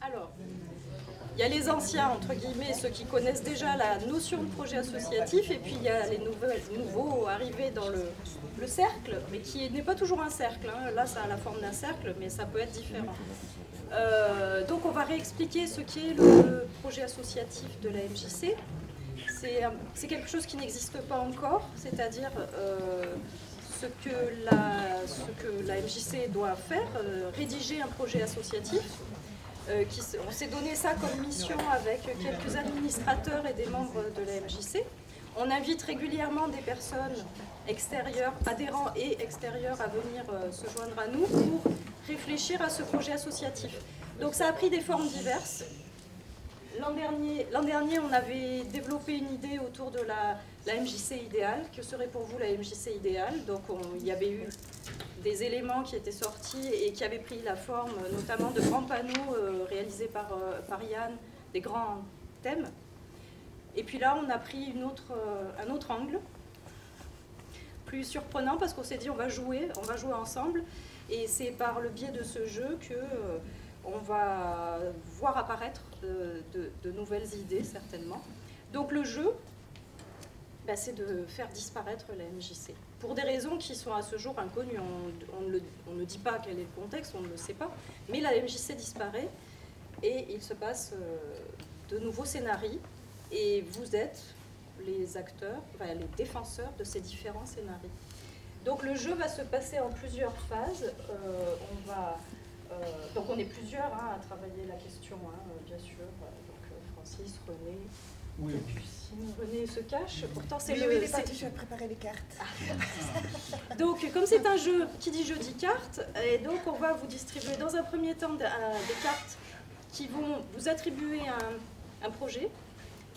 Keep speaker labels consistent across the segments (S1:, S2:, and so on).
S1: Alors, il y a les anciens, entre guillemets, ceux qui connaissent déjà la notion de projet associatif, et puis il y a les nouveaux arrivés dans le cercle, mais qui n'est pas toujours un cercle. Hein. Là, ça a la forme d'un cercle, mais ça peut être différent. Donc, on va réexpliquer ce qu'est le projet associatif de la MJC. C'est quelque chose qui n'existe pas encore, c'est-à-dire ce que la MJC doit faire, rédiger un projet associatif. On s'est donné ça comme mission avec quelques administrateurs et des membres de la MJC. On invite régulièrement des personnes extérieures, adhérents et extérieurs à venir se joindre à nous pour réfléchir à ce projet associatif. Donc ça a pris des formes diverses. L'an dernier, on avait développé une idée autour de la MJC idéale. Que serait pour vous la MJC idéale? Donc il y avait eu des éléments qui étaient sortis et qui avaient pris la forme notamment de grands panneaux réalisés par Yann, des grands thèmes. Et puis là, on a pris un autre angle, plus surprenant parce qu'on s'est dit on va jouer ensemble. Et c'est par le biais de ce jeu que on va voir apparaître de nouvelles idées, certainement. Donc le jeu, c'est de faire disparaître la MJC. Pour des raisons qui sont à ce jour inconnues. On ne dit pas quel est le contexte, on ne le sait pas. Mais la MJC disparaît et il se passe de nouveaux scénarios. Et vous êtes les acteurs, les défenseurs de ces différents scénarios. Donc le jeu va se passer en plusieurs phases. Donc on est plusieurs à travailler la question, bien sûr. Donc Francis, René, oui. Capucine, René se cache. Pourtant c'est
S2: oui, il est parti, je vais préparer les cartes.
S1: Donc comme c'est un jeu, qui dit jeu dit cartes, et donc on va vous distribuer dans un premier temps des cartes qui vont vous attribuer un projet.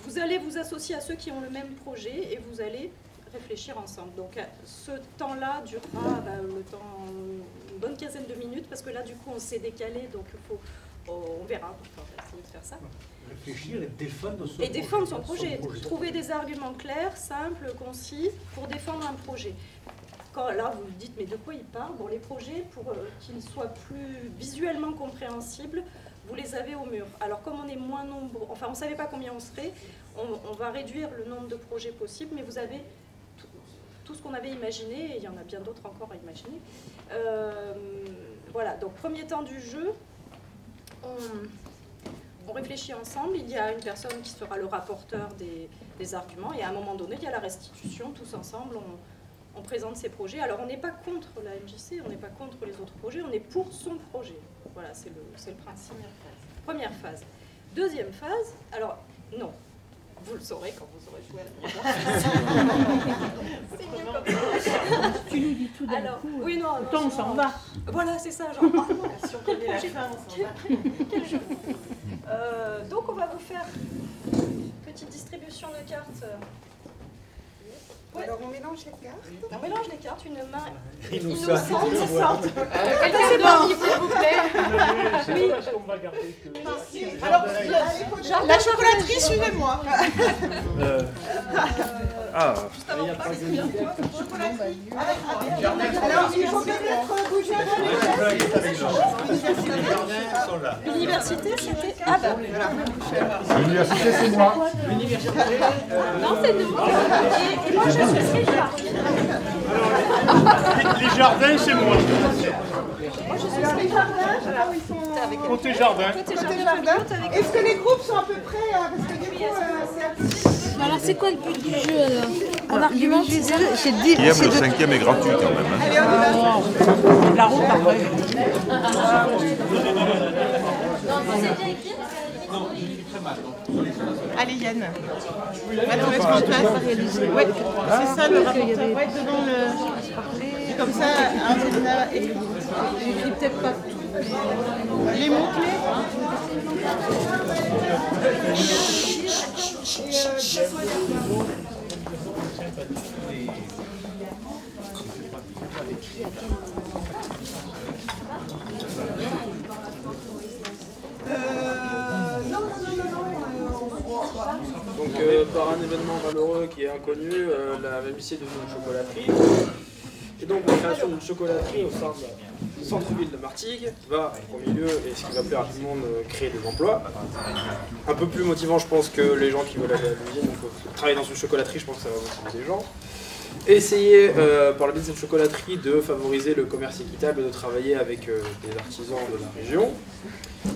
S1: Vous allez vous associer à ceux qui ont le même projet et vous allez réfléchir ensemble. Donc ce temps-là durera une bonne quinzaine de minutes parce que là du coup on s'est décalé, donc on verra, on va essayer de faire ça.
S3: Réfléchir et
S1: défendre son projet. Trouver des arguments clairs, simples, concis pour défendre un projet. Là vous vous dites mais de quoi il parle? Bon, les projets, pour qu'ils soient plus visuellement compréhensibles, vous les avez au mur. Alors comme on est moins nombreux, enfin on ne savait pas combien on serait, on va réduire le nombre de projets possibles, mais vous avez tout ce qu'on avait imaginé, et il y en a bien d'autres encore à imaginer. Voilà, donc premier temps du jeu, on réfléchit ensemble, il y a une personne qui sera le rapporteur des arguments, et à un moment donné, il y a la restitution, tous ensemble, on présente ses projets. Alors on n'est pas contre la MJC, on n'est pas contre les autres projets, on est pour son projet. Voilà, c'est le principe. Première phase. Deuxième phase, alors non, vous le saurez quand vous aurez joué à la c'est mieux comme ça.
S4: Tu nous dis tout d'un coup,
S1: oui, non,
S4: on s'en va.
S1: Voilà, c'est ça, genre.
S2: Si on connaît la fin, on s'en va.
S1: Quel jeu. Donc on va vous faire une petite distribution de cartes.
S2: Ouais. Alors on mélange les cartes.
S1: On mélange les cartes, une main
S3: innocente.
S1: Quelqu'un dormi, s'il vous plaît.
S3: Oui. On va garder que...
S2: Alors, la chocolaterie, suivez-moi.
S3: Il n'y a pas de
S2: chocolaterie. Alors, il faut peut-être bouger un peu.
S1: L'université, c'était...
S5: L'université, c'est moi.
S3: L'université...
S1: Non, c'est nous. Et moi, je suis Richard.
S3: Les jardins, c'est moi.
S1: Moi, je suis Richard.
S3: Côté jardin.
S2: Est-ce que les groupes sont à peu près... Parce que du coup, c'est...
S6: Alors c'est quoi le but du jeu alors? On argumente, c'est ça?
S5: Le cinquième est gratuit quand même. Hein.
S2: Allez, on y va.
S4: La route après.
S2: Allez Yann, on reste en place. Ouais, c'est ça le rapporteur. Ouais, devant le... Et comme ça, Angelina et... J'écris peut-être pas tout. Les mots-clés.
S7: Donc par un événement malheureux qui est inconnu, la MJC est devenue une chocolaterie.
S4: Et donc la création d'une chocolaterie au sein du centre-ville de Martigues va, en premier lieu, et ce qui va plus rapidement créer des emplois. Un peu plus motivant, je pense, que les gens qui veulent aller à l'usine. Donc travailler dans une chocolaterie, je pense que ça va motiver des gens. Et essayer, par le biais de cette chocolaterie, de favoriser le commerce équitable et de travailler avec des artisans de la région.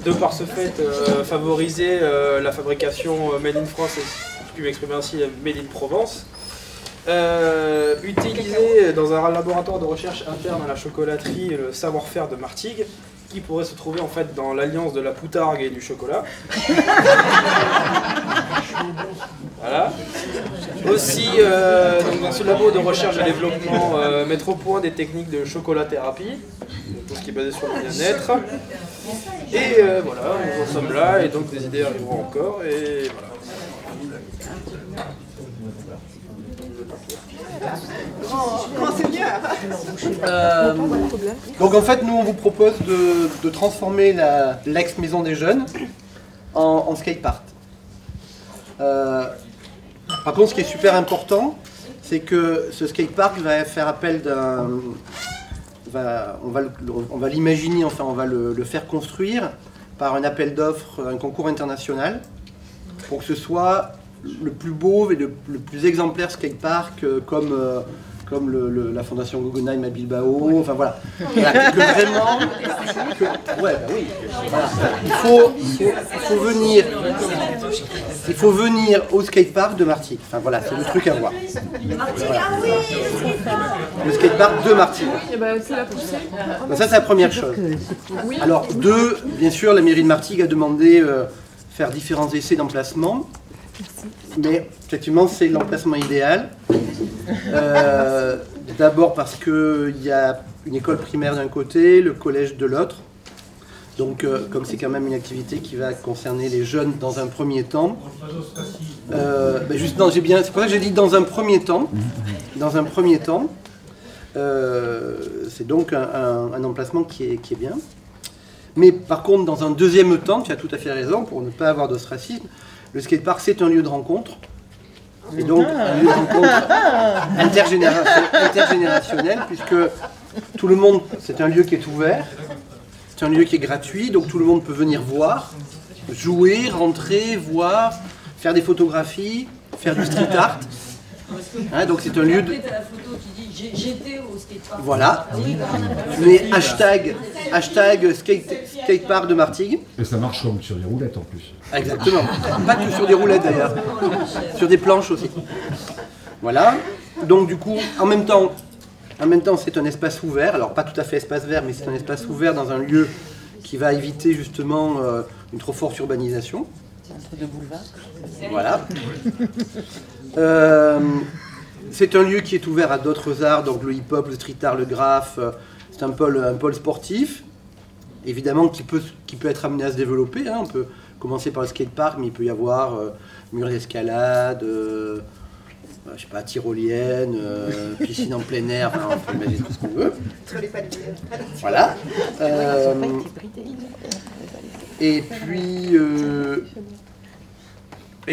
S4: De par ce fait, favoriser la fabrication Made in France, et si je puis m'exprimer ainsi, Made in Provence. Utiliser dans un laboratoire de recherche interne à la chocolaterie le savoir-faire de Martigues, qui pourrait se trouver en fait dans l'alliance de la poutargue et du chocolat. Voilà. Aussi, donc dans ce labo de recherche et développement, mettre au point des techniques de chocolathérapie, tout ce qui est basé sur le bien-être. Et voilà, nous en sommes là, et donc des idées arriveront encore, et voilà.
S2: Grand seigneur.
S7: Donc en fait, nous on vous propose de transformer l'ex-maison des jeunes en skatepark. Par contre, ce qui est super important, c'est que ce skatepark va faire appel d'un... On va l'imaginer, enfin on va le faire construire par un appel d'offres, un concours international, pour que ce soit le plus beau et le plus exemplaire skatepark comme la fondation Guggenheim à Bilbao, enfin voilà. Voilà, que vraiment... ouais, bah oui. Voilà. Il faut venir au skatepark de Martigues. Enfin voilà, c'est le truc à voir. Voilà. Le skatepark de Martigues. Donc ça, c'est la première chose. Alors, bien sûr, la mairie de Martigues a demandé faire différents essais d'emplacement. Mais effectivement, c'est l'emplacement idéal. D'abord parce qu'il y a une école primaire d'un côté, le collège de l'autre. Donc, comme c'est quand même une activité qui va concerner les jeunes dans un premier temps. C'est pour ça que j'ai dit dans un premier temps. Dans un premier temps, c'est donc un emplacement qui est bien. Mais par contre, dans un deuxième temps, tu as tout à fait raison, pour ne pas avoir d'ostracisme, le skatepark, c'est un lieu de rencontre. Et donc, un lieu de rencontre intergénérationnel, puisque tout le monde, c'est un lieu qui est ouvert, c'est un lieu qui est gratuit, donc tout le monde peut venir voir, jouer, rentrer, voir, faire des photographies, faire du street art. Hein, donc c'est un lieu de...
S8: J'étais au skatepark.
S7: Voilà. Mais hashtag skatepark de Martigues.
S9: Et ça marche comme sur des roulettes en plus.
S7: Exactement. Pas que sur des roulettes d'ailleurs. Sur des planches aussi. Voilà. Donc du coup, en même temps c'est un espace ouvert. Alors pas tout à fait espace vert, mais c'est un espace ouvert dans un lieu qui va éviter justement une trop forte urbanisation.
S8: Entre deux boulevards.
S7: Voilà. C'est un lieu qui est ouvert à d'autres arts, donc le hip-hop, le street art, le graphe. C'est un pôle sportif, évidemment qui peut être amené à se développer. Hein. On peut commencer par le skatepark, mais il peut y avoir mur d'escalade, je sais pas, tyrolienne, piscine en plein air, enfin, on peut imaginer tout ce qu'on veut. Voilà. Et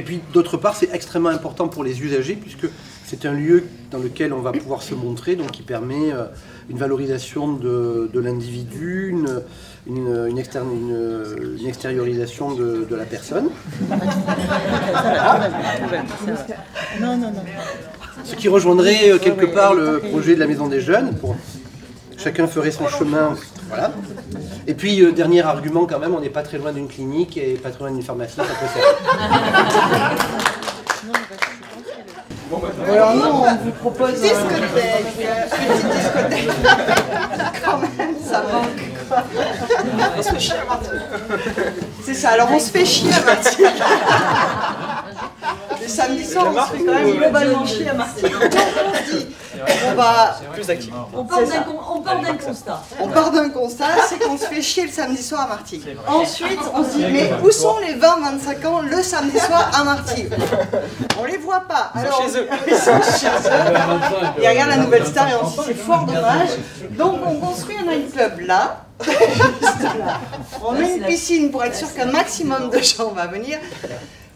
S7: puis d'autre part, c'est extrêmement important pour les usagers, puisque c'est un lieu dans lequel on va pouvoir se montrer, donc qui permet une valorisation de l'individu, une extériorisation de la personne. Ce qui rejoindrait quelque part le projet de la Maison des Jeunes. Chacun ferait son chemin. Voilà. Et puis, dernier argument quand même, on n'est pas très loin d'une clinique et pas très loin d'une pharmacie, ça peut servir.
S2: Alors nous, on vous propose discothèque, petite discothèque. Quand même, ça manque. On se fait chier à Martigues. C'est ça, alors on se fait chier à Martigues. Les samedis soirs, on se fait quand même globalement chier à Martigues. Donc on se dit, on va...
S4: Plus actif.
S8: On part d'un constat.
S2: On part d'un constat, c'est qu'on se fait chier le samedi soir à Martigues. Ensuite, on se dit, mais où sont les 20-25 ans le samedi soir à Martigues? On les voit pas. Alors,
S4: Ils sont chez eux.
S2: Ils sont chez eux. Ils regardent la Nouvelle Star et on se dit, c'est fort dommage. Donc on construit un nightclub là. Juste là. On met une piscine pour être sûr qu'un maximum de gens va venir.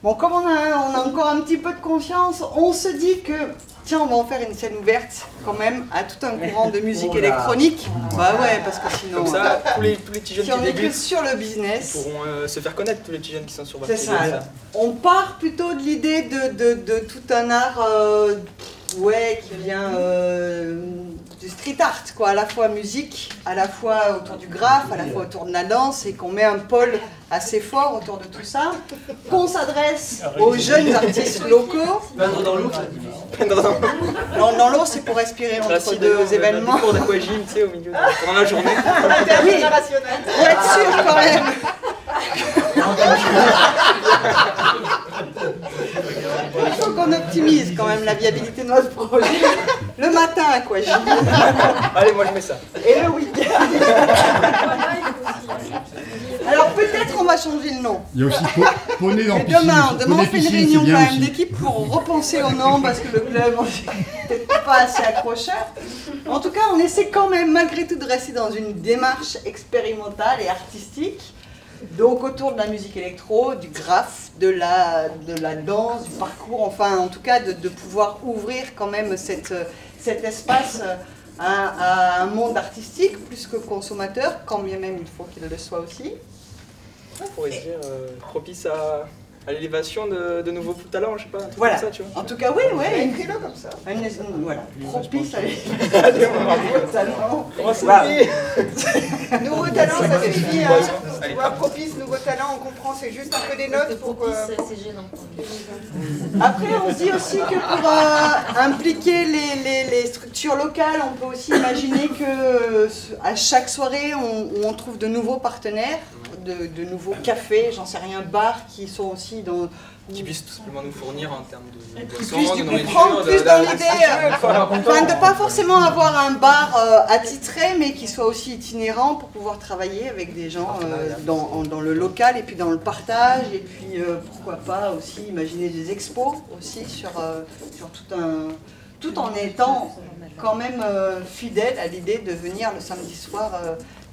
S2: Bon, comme on a encore un petit peu de confiance, on se dit que
S10: tiens, on va en faire une scène ouverte quand même à tout un courant de musique électronique. Bah ouais, parce que sinon...
S4: Comme ça, tous les petits jeunes
S10: si on
S4: qui
S10: est que
S4: débutent
S10: sur le business...
S4: pourront se faire connaître, tous les petits jeunes qui sont sur
S10: C'est
S4: Barcelone.
S10: ça. On part plutôt de l'idée de tout un art qui vient du street art, quoi, à la fois musique, à la fois autour du graphe, à la fois autour de la danse, et qu'on met un pôle assez fort autour de tout ça, qu'on s'adresse aux jeunes artistes locaux.
S4: Peindre dans l'eau.
S10: Non, dans l'eau, c'est pour respirer entre deux événements.
S4: Des cours d'aquagym, tu sais, au milieu pendant la journée.
S10: Oui, pour être sûr quand même. Il faut qu'on optimise quand même la viabilité de notre projet. Le matin, quoi.
S4: Allez, moi je mets ça.
S10: Et le week-end. Alors peut-être on va changer le nom.
S9: Il y a aussi Poney dans
S10: Et demain on fait une réunion quand même d'équipe pour repenser au nom parce que le club n'est pas assez accrocheur. En tout cas, on essaie quand même malgré tout de rester dans une démarche expérimentale et artistique. Donc autour de la musique électro, du graphe, de la danse, du parcours, enfin en tout cas de pouvoir ouvrir quand même cet espace à un monde artistique plus que consommateur, quand bien même il faut qu'il le soit aussi.
S4: On pourrait se dire propice à l'élévation de nouveaux talents, je sais pas, un truc
S10: Voilà.
S4: comme ça, tu vois.
S10: En tout cas, oui, écris-le comme ça. Voilà, propice à l'élévation de nouveaux talents.
S2: Nouveau talent, ça suffit. Tu vois, propice, nouveau talent, on comprend, c'est juste un peu des notes pour que...
S8: C'est gênant.
S10: Après, on se dit aussi que pour impliquer les structures locales, on peut aussi imaginer que à chaque soirée, on trouve de nouveaux partenaires, de nouveaux cafés, j'en sais rien, bars qui sont aussi dans...
S4: Qui puissent tout simplement nous fournir en termes de
S10: Qui puissent
S4: boissons,
S10: du
S4: de
S10: coup
S4: nourriture,
S10: prendre plus dans l'idée, enfin de pas forcément avoir un bar attitré, mais qui soit aussi itinérant pour pouvoir travailler avec des gens dans le local et puis dans le partage, et puis pourquoi pas aussi imaginer des expos aussi sur tout en étant quand même fidèle à l'idée de venir le samedi soir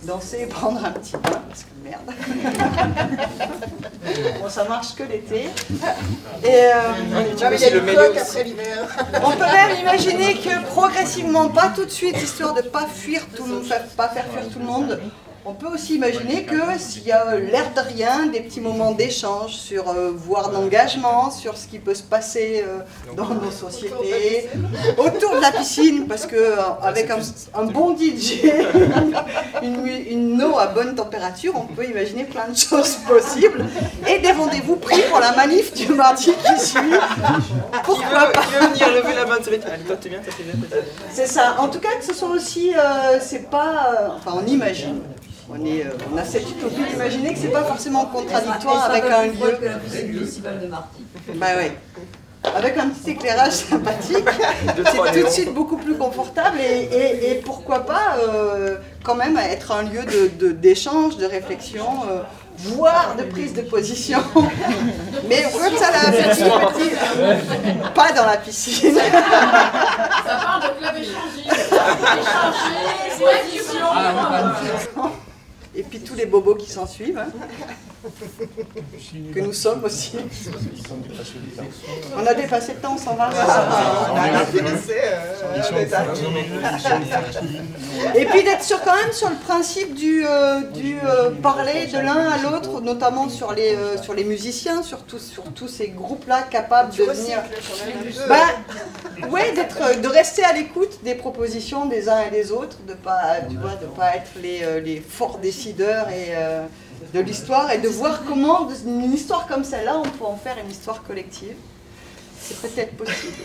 S10: danser et prendre un petit bain, parce que merde. Bon, ça marche que l'été. Et
S2: il y a du coq après l'hiver.
S10: on peut même imaginer que progressivement, pas tout de suite, histoire de ne pas fuir tout le monde, pas faire fuir tout le monde, on peut aussi imaginer que s'il y a l'air de rien, des petits moments d'échange sur voire d'engagement, sur ce qui peut se passer dans nos sociétés, autour de la piscine, parce que avec un bon DJ, une eau à bonne température, on peut imaginer plein de choses possibles, et des rendez-vous pris pour la manif du mardi qui suit. Pourquoi pas?
S4: Qui veut venir lever la main de celui qui dit toi t'es bien, toi t'es bien, toi t'es bien.
S10: C'est ça. En tout cas, que ce soit aussi, c'est pas, enfin, on imagine. On a cette utopie d'imaginer que c'est pas forcément contradictoire avec un lieu.
S8: Que la piscine municipale de Marty.
S10: Bah ouais. Avec un petit éclairage sympathique, c'est tout de suite beaucoup plus confortable et pourquoi pas quand même être un lieu d'échange, de réflexion, voire de prise de position. Mais comme ça, pas dans la piscine.
S11: Ça parle de club échangiste. Échanger, position.
S10: Et puis tous les bobos qui s'en suivent, hein. Que nous sommes aussi. On a dépassé le temps, on s'en va. Et puis d'être quand même sur le principe du parler de l'un à l'autre, notamment sur les musiciens, sur tous ces groupes-là capables de venir. De rester à l'écoute des propositions des uns et des autres, de pas être les forts décideurs de l'histoire, et de voir comment une histoire comme celle-là, on peut en faire une histoire collective. C'est peut-être possible.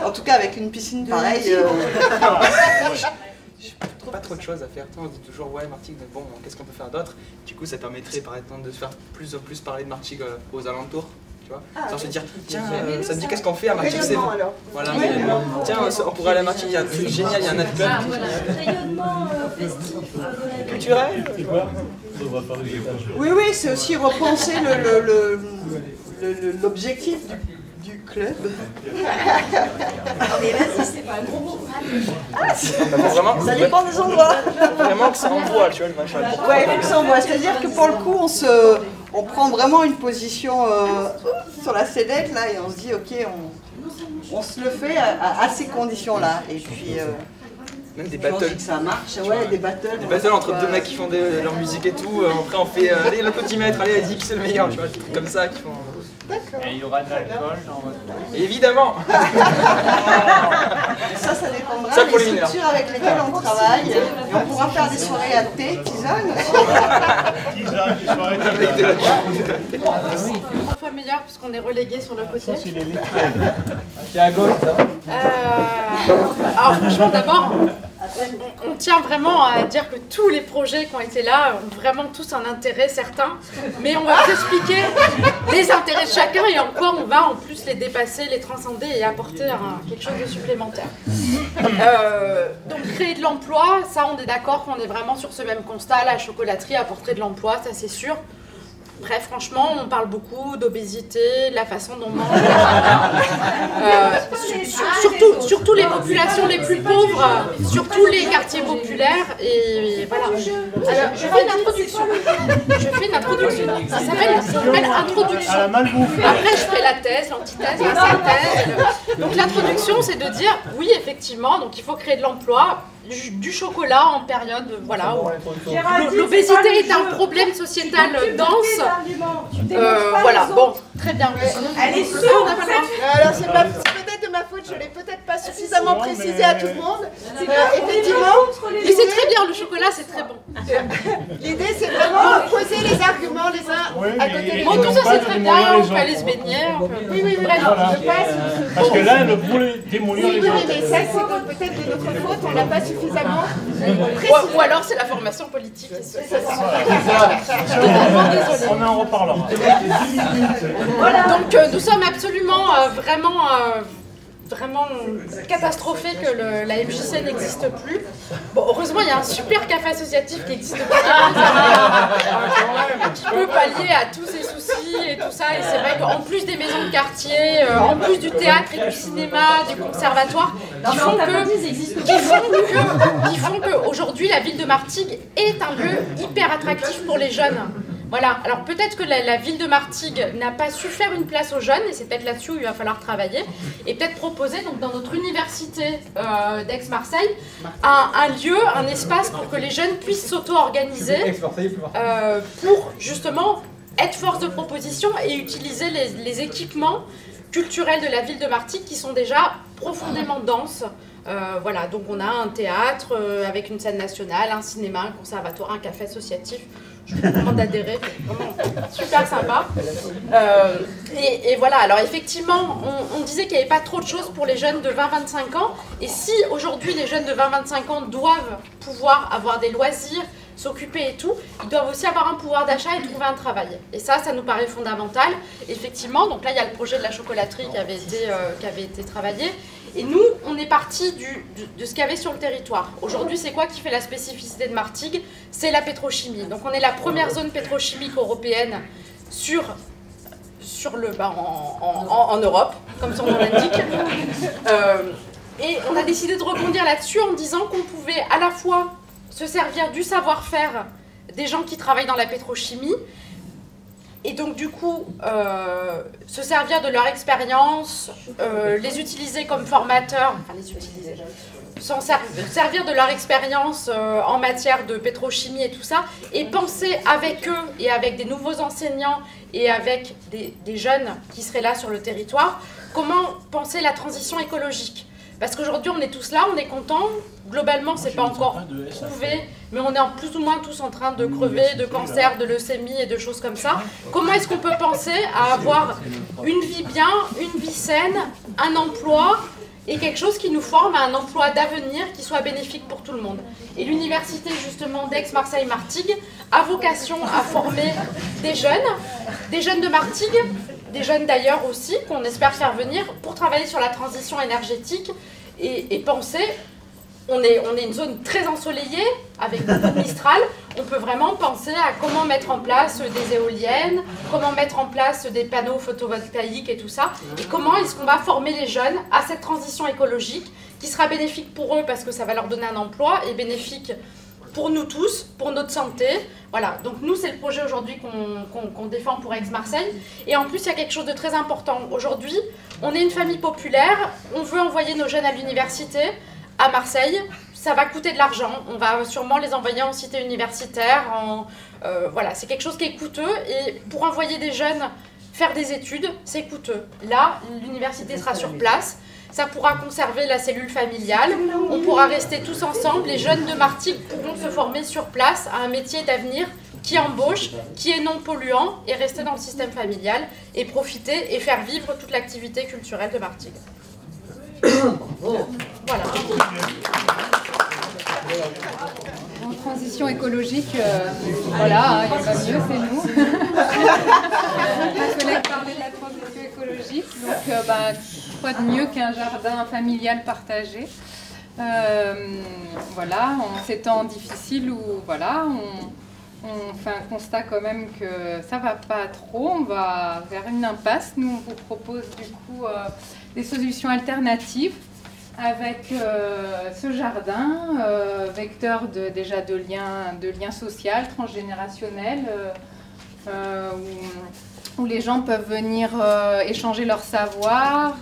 S10: En tout cas, avec une piscine pareille.
S4: Pas trop de choses à faire. On dit toujours ouais Martigues, bon qu'est-ce qu'on peut faire d'autre? Du coup ça permettrait par exemple de se faire plus en plus parler de Martigues aux alentours. Tu vois, sans se dire tiens ça te dit qu'est-ce qu'on fait à Martigues, c'est voilà, tiens on pourrait aller à Martigues, il y a un truc génial, il y a un autre club.
S8: Rayonnement festif.
S4: Culturel.
S10: Oui, c'est aussi repenser l'objectif du club.
S8: Mais vas-y, c'est pas un gros mot.
S10: Ça dépend des endroits.
S4: Vraiment que ça envoie, tu vois, le machin.
S10: Ouais, il faut que ça envoie. C'est-à-dire que pour le coup, on prend vraiment une position sur la sellette, là, et on se dit, ok, on se le fait à ces conditions-là. Et puis,
S12: même des
S10: puis on
S12: battles.
S10: dit que ça marche, ouais, des battles.
S12: Des battles entre deux mecs qui font leur musique et tout. Après, on fait allez, l'applaudimètre, allez, vas-y, qui c'est le meilleur, tu vois, des trucs comme ça qui font.
S10: D'accord.
S3: Et il y aura de l'alcool dans votre...
S12: Évidemment.
S10: Ça dépendra des structures avec lesquelles on travaille. Et on pourra faire des soirées à thé, tisane aussi.
S3: Tisane, des soirées
S12: avec de la
S11: Trois fois meilleur puisqu'on est relégué sur le côté.
S12: Qui est à gauche,
S11: alors franchement, d'abord, on tient vraiment à dire que tous les projets qui ont été là ont vraiment tous un intérêt certain, mais on va vous expliquer les intérêts de chacun et en quoi on va en plus les dépasser, les transcender et apporter quelque chose de supplémentaire. Donc créer de l'emploi, ça on est d'accord qu'on est vraiment sur ce même constat, la chocolaterie apporterait de l'emploi, ça c'est sûr. Bref, franchement, on parle beaucoup d'obésité, de la façon dont on mange. Surtout les populations les plus pauvres, surtout les quartiers populaires. Et voilà. Alors, je fais une introduction. Ça s'appelle introduction. Après, je ferai la thèse, l'antithèse, la synthèse. Donc l'introduction, c'est de dire, oui, effectivement, donc il faut créer de l'emploi. Du chocolat en période voilà, où l'obésité est un problème sociétal dense. Voilà, bon, très bien.
S2: Elle est sourde. Alors c'est peut-être de ma faute, je l'ai peut-être pas suffisamment précisé à tout le monde. Effectivement.
S11: Mais c'est très bien, le chocolat c'est très bon.
S2: L'idée c'est vraiment de poser les arguments les uns à côté des autres.
S11: Bon, tout ça c'est très bien, on peut aller se baigner.
S2: Oui, bref, je passe.
S3: Parce que là, elle voulait démolir les autres.
S2: Oui, mais ça c'est peut-être de notre faute, on n'a pas suffisamment
S11: ou alors c'est la formation politique qui se fait.
S3: On en reparlera.
S11: Donc nous sommes absolument vraiment catastrophé que la MJC n'existe plus. Bon, heureusement, il y a un super café associatif qui existe plus, qui peut pallier à tous ces soucis et tout ça. Et c'est vrai qu'en plus des maisons de quartier, en plus du théâtre et du cinéma, du conservatoire, qui font que aujourd'hui la ville de Martigues est un lieu hyper attractif pour les jeunes. Voilà, alors peut-être que la ville de Martigues n'a pas su faire une place aux jeunes, et c'est peut-être là-dessus où il va falloir travailler, et peut-être proposer donc, dans notre université d'Aix-Marseille un lieu, un espace pour que les jeunes puissent s'auto-organiser pour justement être force de proposition et utiliser les équipements culturels de la ville de Martigues qui sont déjà profondément denses. Voilà, donc on a un théâtre avec une scène nationale, un cinéma, un conservatoire, un café associatif. Je vous demande d'adhérer, vraiment super sympa. Et voilà, alors effectivement, on disait qu'il n'y avait pas trop de choses pour les jeunes de 20-25 ans. Et si aujourd'hui les jeunes de 20-25 ans doivent pouvoir avoir des loisirs, s'occuper et tout, ils doivent aussi avoir un pouvoir d'achat et trouver un travail. Et ça nous paraît fondamental. Effectivement, donc là il y a le projet de la chocolaterie qui avait été travaillé. Et nous, on est parti de ce qu'il y avait sur le territoire. Aujourd'hui, c'est quoi qui fait la spécificité de Martigues? C'est la pétrochimie. Donc on est la première zone pétrochimique européenne en Europe, comme son nom l'indique. Et on a décidé de rebondir là-dessus en disant qu'on pouvait à la fois se servir du savoir-faire des gens qui travaillent dans la pétrochimie, et donc du coup, se servir de leur expérience, les utiliser comme formateurs, enfin les utiliser, servir de leur expérience en matière de pétrochimie et tout ça, et penser avec eux et avec des nouveaux enseignants et avec des jeunes qui seraient là sur le territoire, comment penser la transition écologique. Parce qu'aujourd'hui, on est tous là, on est contents. Globalement, c'est pas encore prouvé, mais on est en plus ou moins tous en train de crever de cancer, de leucémie et de choses comme ça. Comment est-ce qu'on peut penser à avoir une vie bien, une vie saine, un emploi et quelque chose qui nous forme à un emploi d'avenir qui soit bénéfique pour tout le monde? Et l'université justement d'Aix-Marseille-Martigues a vocation à former des jeunes de Martigues, des jeunes d'ailleurs aussi, qu'on espère faire venir pour travailler sur la transition énergétique et penser, on est une zone très ensoleillée, avec beaucoup de Mistral, on peut vraiment penser à comment mettre en place des éoliennes, comment mettre en place des panneaux photovoltaïques et tout ça, et comment est-ce qu'on va former les jeunes à cette transition écologique qui sera bénéfique pour eux parce que ça va leur donner un emploi et bénéfique pour nous tous, pour notre santé. Voilà, donc nous, c'est le projet aujourd'hui qu'on défend pour Aix-Marseille. Et en plus, il y a quelque chose de très important. Aujourd'hui, on est une famille populaire, on veut envoyer nos jeunes à l'université, à Marseille. Ça va coûter de l'argent, on va sûrement les envoyer en cité universitaire. Voilà, c'est quelque chose qui est coûteux. Et pour envoyer des jeunes faire des études, c'est coûteux. Là, l'université sera sur place. Ça pourra conserver la cellule familiale, on pourra rester tous ensemble, les jeunes de Martigues pourront se former sur place à un métier d'avenir qui embauche, qui est non polluant et rester dans le système familial et profiter et faire vivre toute l'activité culturelle de Martigues. Voilà.
S13: En transition écologique, voilà, il n'y a pas mieux, c'est nous. Ma collègue parlait de la transition écologique, donc quoi de mieux qu'un jardin familial partagé. Voilà, en ces temps difficiles où voilà, on fait un constat quand même que ça va pas trop, on va vers une impasse. Nous, on vous propose du coup des solutions alternatives avec ce jardin, vecteur déjà de liens sociaux, transgénérationnels, où les gens peuvent venir échanger leur savoir,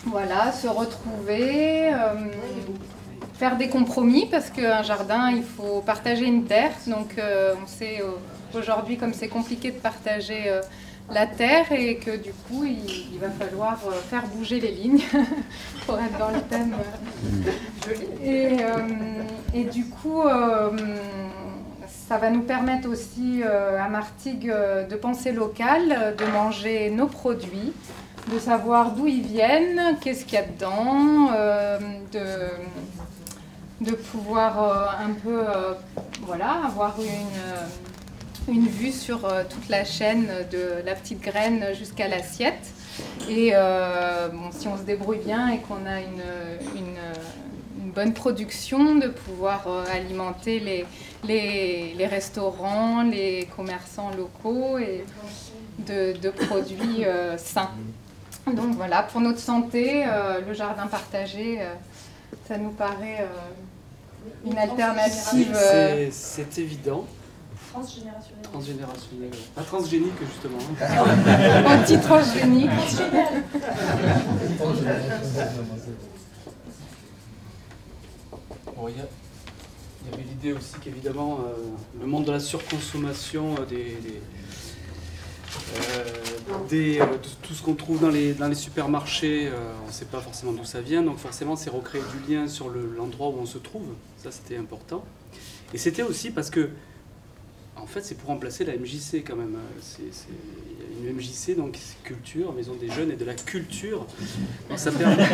S13: voilà, se retrouver, faire des compromis, parce qu'un jardin, il faut partager une terre. Donc on sait aujourd'hui comme c'est compliqué de partager la terre et que du coup il va falloir faire bouger les lignes pour être dans le thème. Et du coup ça va nous permettre aussi à Martigues de penser local, de manger nos produits, de savoir d'où ils viennent, qu'est-ce qu'il y a dedans, de pouvoir un peu voilà, avoir une vue sur toute la chaîne de la petite graine jusqu'à l'assiette. Et bon, si on se débrouille bien et qu'on a une bonne production, de pouvoir alimenter les restaurants, les commerçants locaux et de produits sains. Donc voilà, pour notre santé, le jardin partagé, ça nous paraît une alternative.
S14: C'est évident.
S8: Transgénérationnel.
S14: Transgénérationnel. Pas transgénique, justement.
S13: Anti-transgénique.
S14: Bon, il y avait l'idée aussi qu'évidemment, le monde de la surconsommation de tout ce qu'on trouve dans les supermarchés, on ne sait pas forcément d'où ça vient, donc forcément c'est recréer du lien sur l'endroit où on se trouve, ça c'était important. Et c'était aussi parce que, en fait, c'est pour remplacer la MJC quand même. Il y a une MJC, donc culture, maison des jeunes et de la culture. Donc, ça permet...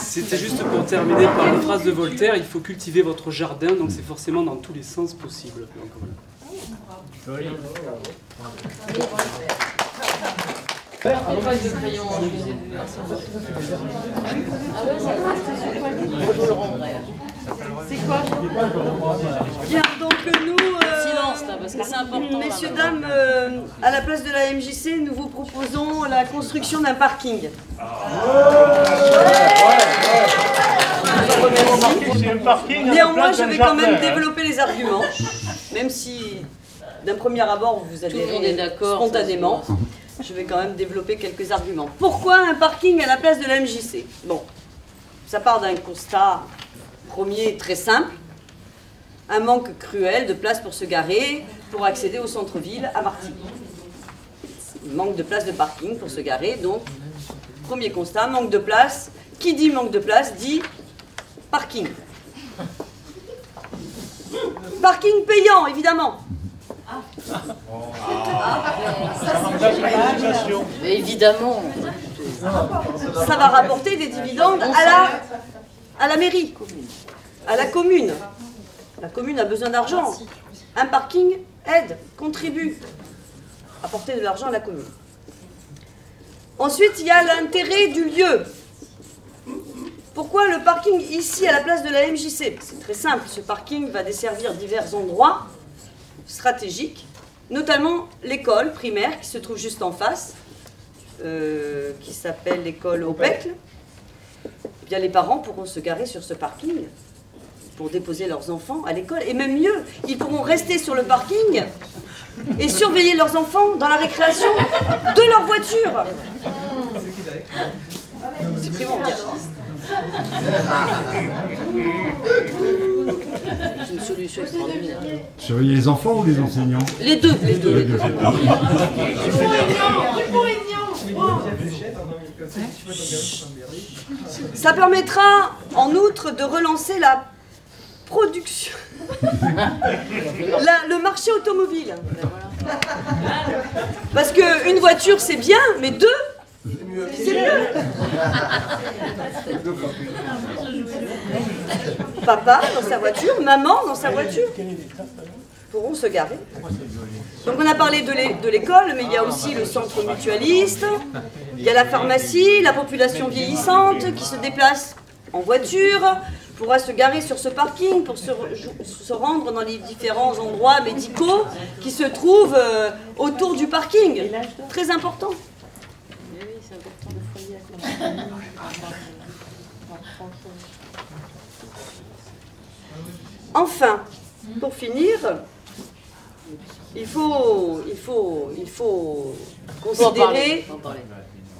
S14: C'était juste pour terminer par une phrase de Voltaire, il faut cultiver votre jardin, donc c'est forcément dans tous les sens possibles. Donc, voilà.
S8: C'est quoi? Bien, donc nous, silence là, parce que c'est important. Messieurs, dames, à la place de la MJC, nous vous proposons la construction d'un parking. Néanmoins, je vais quand même développer les arguments, même si d'un premier abord vous allez spontanément. Je vais quand même développer quelques arguments. Pourquoi un parking à la place de la MJC? Bon, ça part d'un constat premier très simple, un manque cruel de place pour se garer, pour accéder au centre-ville à Martigues. Manque de place de parking pour se garer, donc premier constat, manque de place. Qui dit manque de place dit parking. Parking payant, évidemment. Évidemment. Ça va rapporter des dividendes à la mairie, à la commune. La commune a besoin d'argent. Un parking aide, contribue, apporter de l'argent à la commune. Ensuite, il y a l'intérêt du lieu. Pourquoi le parking ici à la place de la MJC? C'est très simple, ce parking va desservir divers endroits stratégiques, notamment l'école primaire qui se trouve juste en face, qui s'appelle l'école Opecle. eh bien les parents pourront se garer sur ce parking pour déposer leurs enfants à l'école. Et même mieux, ils pourront rester sur le parking et surveiller leurs enfants dans la récréation de leur voiture. C'est primordial. C'est une solution extraordinaire.
S9: Surveiller les enfants ou les enseignants?
S8: Les deux, les deux.
S9: Les deux.
S8: Ça permettra en outre de relancer la production, le marché automobile. Parce qu'une voiture c'est bien, mais deux, c'est mieux. Papa dans sa voiture, maman dans sa voiture pourront se garer. Donc on a parlé de l'école, mais il y a aussi le centre mutualiste, il y a la pharmacie, la population vieillissante qui se déplace en voiture, pourra se garer sur ce parking pour se rendre dans les différents endroits médicaux qui se trouvent autour du parking. Très important. Enfin, pour finir, il faut considérer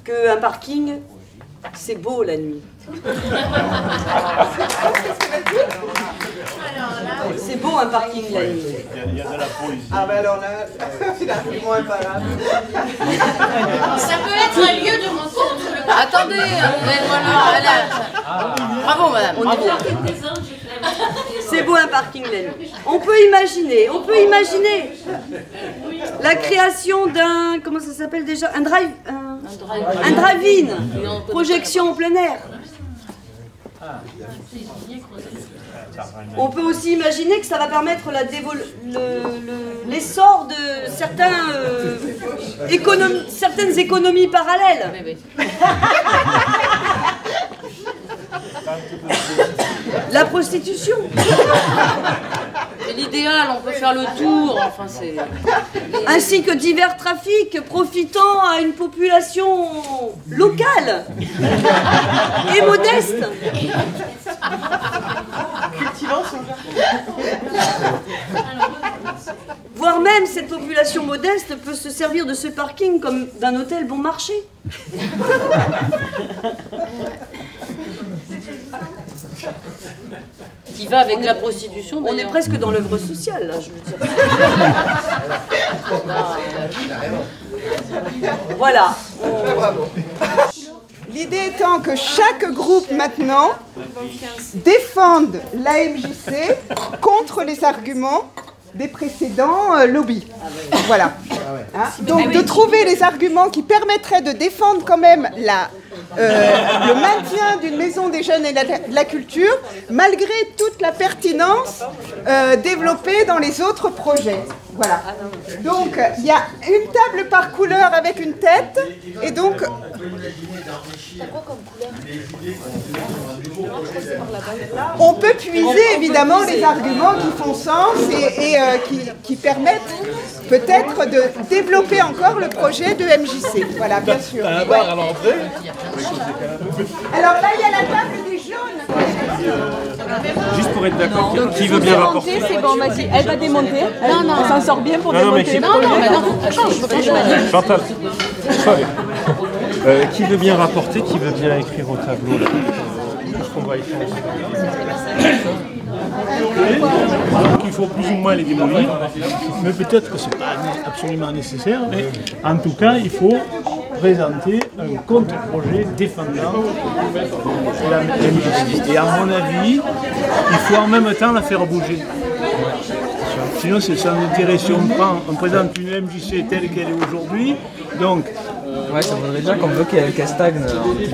S8: qu'un parking, c'est beau la nuit. C'est beau un parking la nuit.
S3: Il y a de la poésie.
S10: Ah ben alors là, l'argument est pas là.
S11: Ça peut être un lieu de rencontre.
S8: Attendez, bravo madame, bravo. C'est beau un parking la nuit. On peut imaginer la création d'un, comment ça s'appelle déjà, un drive-in, projection en plein air. On peut aussi imaginer que ça va permettre l'essor de certaines économies parallèles. La prostitution.
S15: C'est l'idéal, on peut faire le tour, enfin c'est...
S8: Ainsi que divers trafics profitant à une population locale et modeste.
S10: Cultivant son
S8: Voire même cette population modeste peut se servir de ce parking comme d'un hôtel bon marché.
S15: Qui va avec la prostitution.
S8: On est presque dans l'œuvre sociale, là, je veux dire. Voilà.
S10: L'idée étant que chaque groupe maintenant défende l'AMJC contre les arguments des précédents lobbies. Voilà. Hein? Donc de trouver les arguments qui permettraient de défendre quand même le maintien d'une maison des jeunes et de la culture, malgré toute la pertinence développée dans les autres projets. Voilà. Donc il y a une table par couleur avec une tête, et donc... On peut puiser évidemment les arguments qui font sens et qui permettent peut-être de développer encore le projet de MJC. Voilà, bien sûr.
S3: À la barre à l'entrée.
S10: Alors là, il y a la table des jaunes.
S3: Juste pour être d'accord, qui veut bien rapporter?
S6: C'est bon, vas-y, elle va démonter. Elle s'en sort bien pour démonter.
S3: Chantal. Qui veut bien rapporter, qui veut bien écrire au tableau là? Parce qu'on va y faire. Donc il faut plus ou moins les démolir, mais peut-être que ce n'est pas absolument nécessaire. Mais en tout cas, il faut présenter un contre-projet défendant la MJC. Et à mon avis, il faut en même temps la faire bouger. Sinon, c'est sans intérêt si on présente une MJC telle qu'elle est aujourd'hui. Donc,
S12: ouais, ça voudrait dire qu'on veut qu'elle stagne.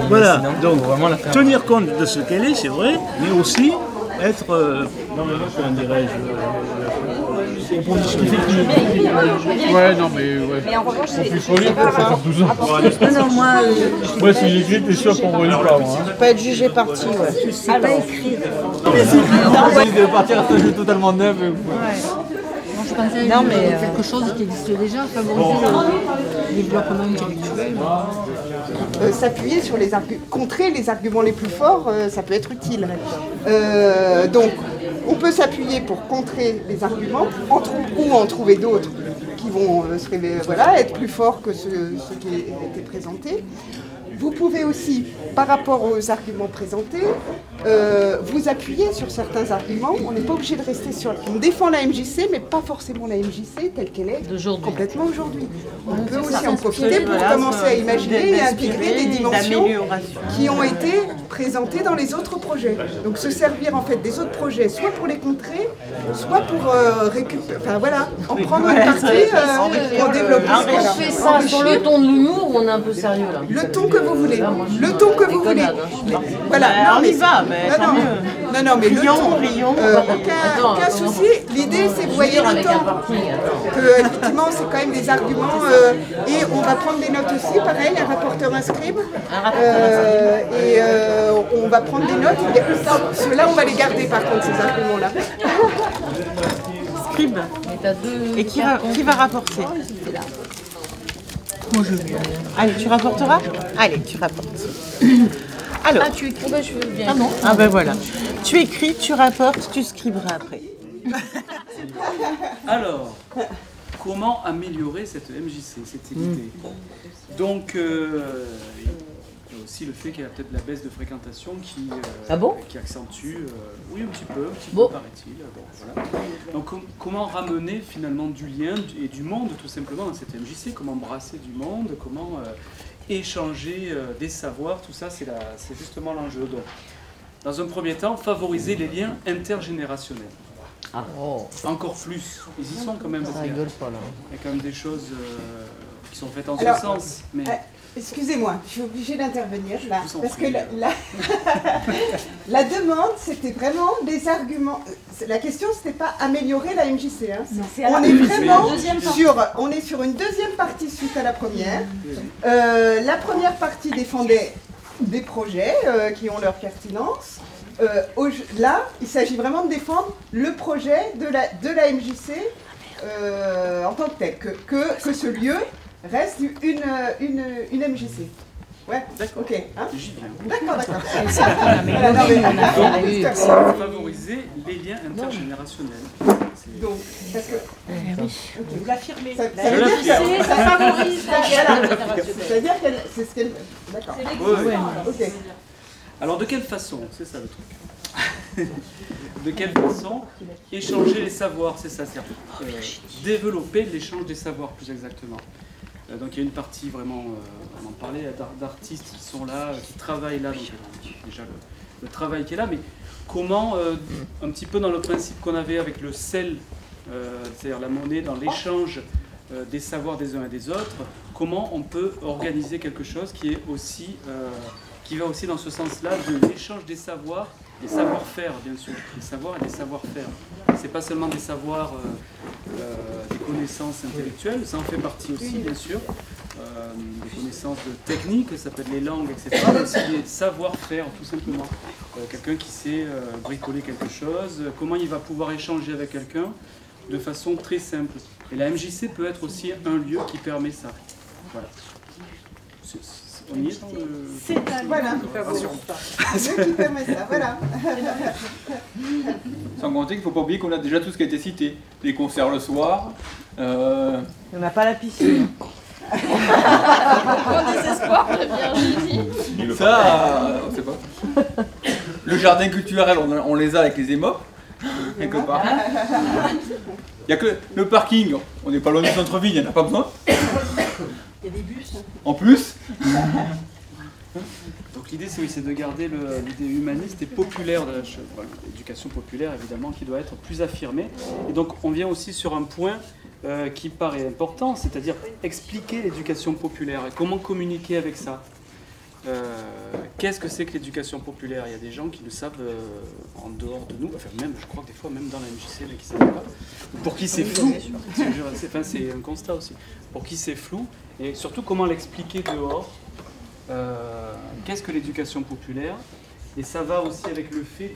S3: Voilà, donc tenir compte de ce qu'elle est, c'est vrai, mais aussi être, comment dirais-je,
S16: ouais, non, mais ouais.
S6: Mais en revanche, c'est...
S16: Non, moi... Ouais, si j'écris, t'es sûr qu'on relit pas, moi.
S10: Pas être jugé parti, ouais.
S6: Je sais pas écrire.
S12: On va de partir à un jeu totalement neuf.
S6: Je pensais quelque chose qui existe déjà, favoriser le développement intellectuel.
S10: s'appuyer sur les arguments, contrer les arguments les plus forts, ça peut être utile. Donc, on peut s'appuyer pour contrer les arguments, ou en trouver d'autres qui vont être plus forts que ceux qui étaient présentés. Vous pouvez aussi, par rapport aux arguments présentés, vous appuyer sur certains arguments. On n'est pas obligé de rester sur... On défend la MJC, mais pas forcément la MJC telle qu'elle est complètement aujourd'hui. On peut aussi en profiter pour commencer à imaginer et intégrer des dimensions qui ont été présentées dans les autres projets. Donc se servir en fait des autres projets, soit pour les contrer, soit pour récupérer... Enfin voilà, en prendre une partie pour développer.
S15: On fait ça sur le ton de l'humour ou on est un peu sérieux là?
S10: Le ton que vous voulez. Le ton que vous voulez. Voilà,
S2: on y va, mais tant mieux.
S10: Non, mais le ton, aucun souci. L'idée, c'est vous voyez le temps. Que, effectivement, c'est quand même des arguments. Et on va prendre des notes aussi, pareil, un rapporteur, un scribe. Et on va prendre des notes. Ceux-là, on va les garder, par contre, ces arguments-là.
S2: Scribe. Et qui va rapporter? Moi je veux. Allez, tu rapporteras? Allez, tu rapportes. Alors.
S15: Ah, tu écris? Je veux bien.
S2: Ah non? Ah ben voilà. Tu écris, tu rapportes, tu scriberas après.
S14: Alors, comment améliorer cette MJC, cette unité? Donc, il y a aussi le fait qu'il y a peut-être la baisse de fréquentation qui accentue, oui, un petit peu paraît-il. Voilà. Donc, comment ramener finalement du lien et du monde, tout simplement, dans cette MJC? Comment brasser du monde? Comment échanger des savoirs? Tout ça, c'est justement l'enjeu. Donc, dans un premier temps, favoriser les liens intergénérationnels. Encore plus. Ils y sont quand même.
S15: Ça rigole pas là.
S14: Il y a quand même des choses qui sont faites en ce sens. Mais...
S10: Excusez-moi, je suis obligée d'intervenir là, parce que la demande, c'était vraiment des arguments. La question, c'était pas améliorer la MJC. Hein. On est vraiment sur une deuxième partie suite à la première. La première partie défendait des projets qui ont leur pertinence. Là, il s'agit vraiment de défendre le projet de la MJC en tant que tel, que ce lieu reste une MJC. Ouais, d'accord. Ok. Hein, d'accord.
S14: Favoriser les liens intergénérationnels.
S10: Donc, parce que...
S11: Vous l'affirmez.
S10: Ça veut dire que ça favorise c'est-à-dire que c'est ce qu'elle... D'accord. Ok.
S14: Alors, de quelle façon? C'est ça le truc. De quelle façon échanger les savoirs? C'est ça, c'est-à-dire développer l'échange des savoirs, plus exactement. Donc il y a une partie vraiment, on en parlait, d'artistes qui sont là, qui travaillent là, donc déjà le travail qui est là, mais comment, un petit peu dans le principe qu'on avait avec le sel, c'est-à-dire la monnaie, dans l'échange des savoirs des uns et des autres, comment on peut organiser quelque chose qui est aussi, qui va aussi dans ce sens-là de l'échange des savoirs, des savoir-faire bien sûr, des savoirs et des savoir-faire. C'est pas seulement des savoirs, des connaissances intellectuelles, ça en fait partie aussi bien sûr, des connaissances de technique, ça peut être les langues, etc. Mais aussi des savoir-faire tout simplement. Quelqu'un qui sait bricoler quelque chose, comment il va pouvoir échanger avec quelqu'un de façon très simple. Et la MJC peut être aussi un lieu qui permet ça. Voilà. On y est dans le...
S10: Voilà. Qui permet ça, voilà.
S17: Sans compter qu'il ne faut pas oublier qu'on a déjà tout ce qui a été cité. Les concerts le soir.
S2: On n'a pas la piscine.
S11: Grand désespoir de Virginie.
S17: Ça, on ne sait pas. Le jardin culturel, on les a avec les EMOP, quelque part. Il n'y a que le parking, on n'est pas loin du centre-ville, il n'y en a pas besoin.
S11: Il y a des bus.
S17: En plus.
S14: Donc l'idée c'est de garder l'idée humaniste et populaire de la chose. Voilà, l'éducation populaire évidemment qui doit être plus affirmée. Et donc on vient aussi sur un point qui paraît important, c'est-à-dire expliquer l'éducation populaire et comment communiquer avec ça. Qu'est-ce que c'est que l'éducation populaire? Il y a des gens qui le savent en dehors de nous, enfin même, je crois que des fois même dans la MJC, mais qui ne savent pas. Pour qui c'est flou, c'est un constat aussi. Pour qui c'est flou, et surtout comment l'expliquer dehors. Qu'est-ce que l'éducation populaire? Et ça va aussi avec le fait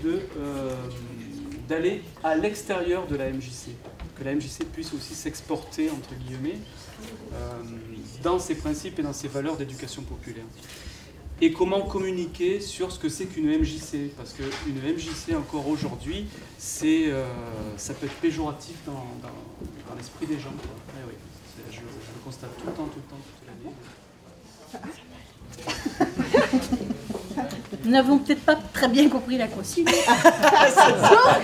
S14: d'aller à l'extérieur de la MJC, que la MJC puisse aussi s'exporter, entre guillemets, dans ses principes et dans ses valeurs d'éducation populaire. et comment communiquer sur ce que c'est qu'une MJC. Parce qu'une MJC, encore aujourd'hui, ça peut être péjoratif dans l'esprit des gens. Eh oui, je le constate tout le temps, toute l'année.
S18: Nous n'avons peut-être pas très bien compris la consigne. Donc,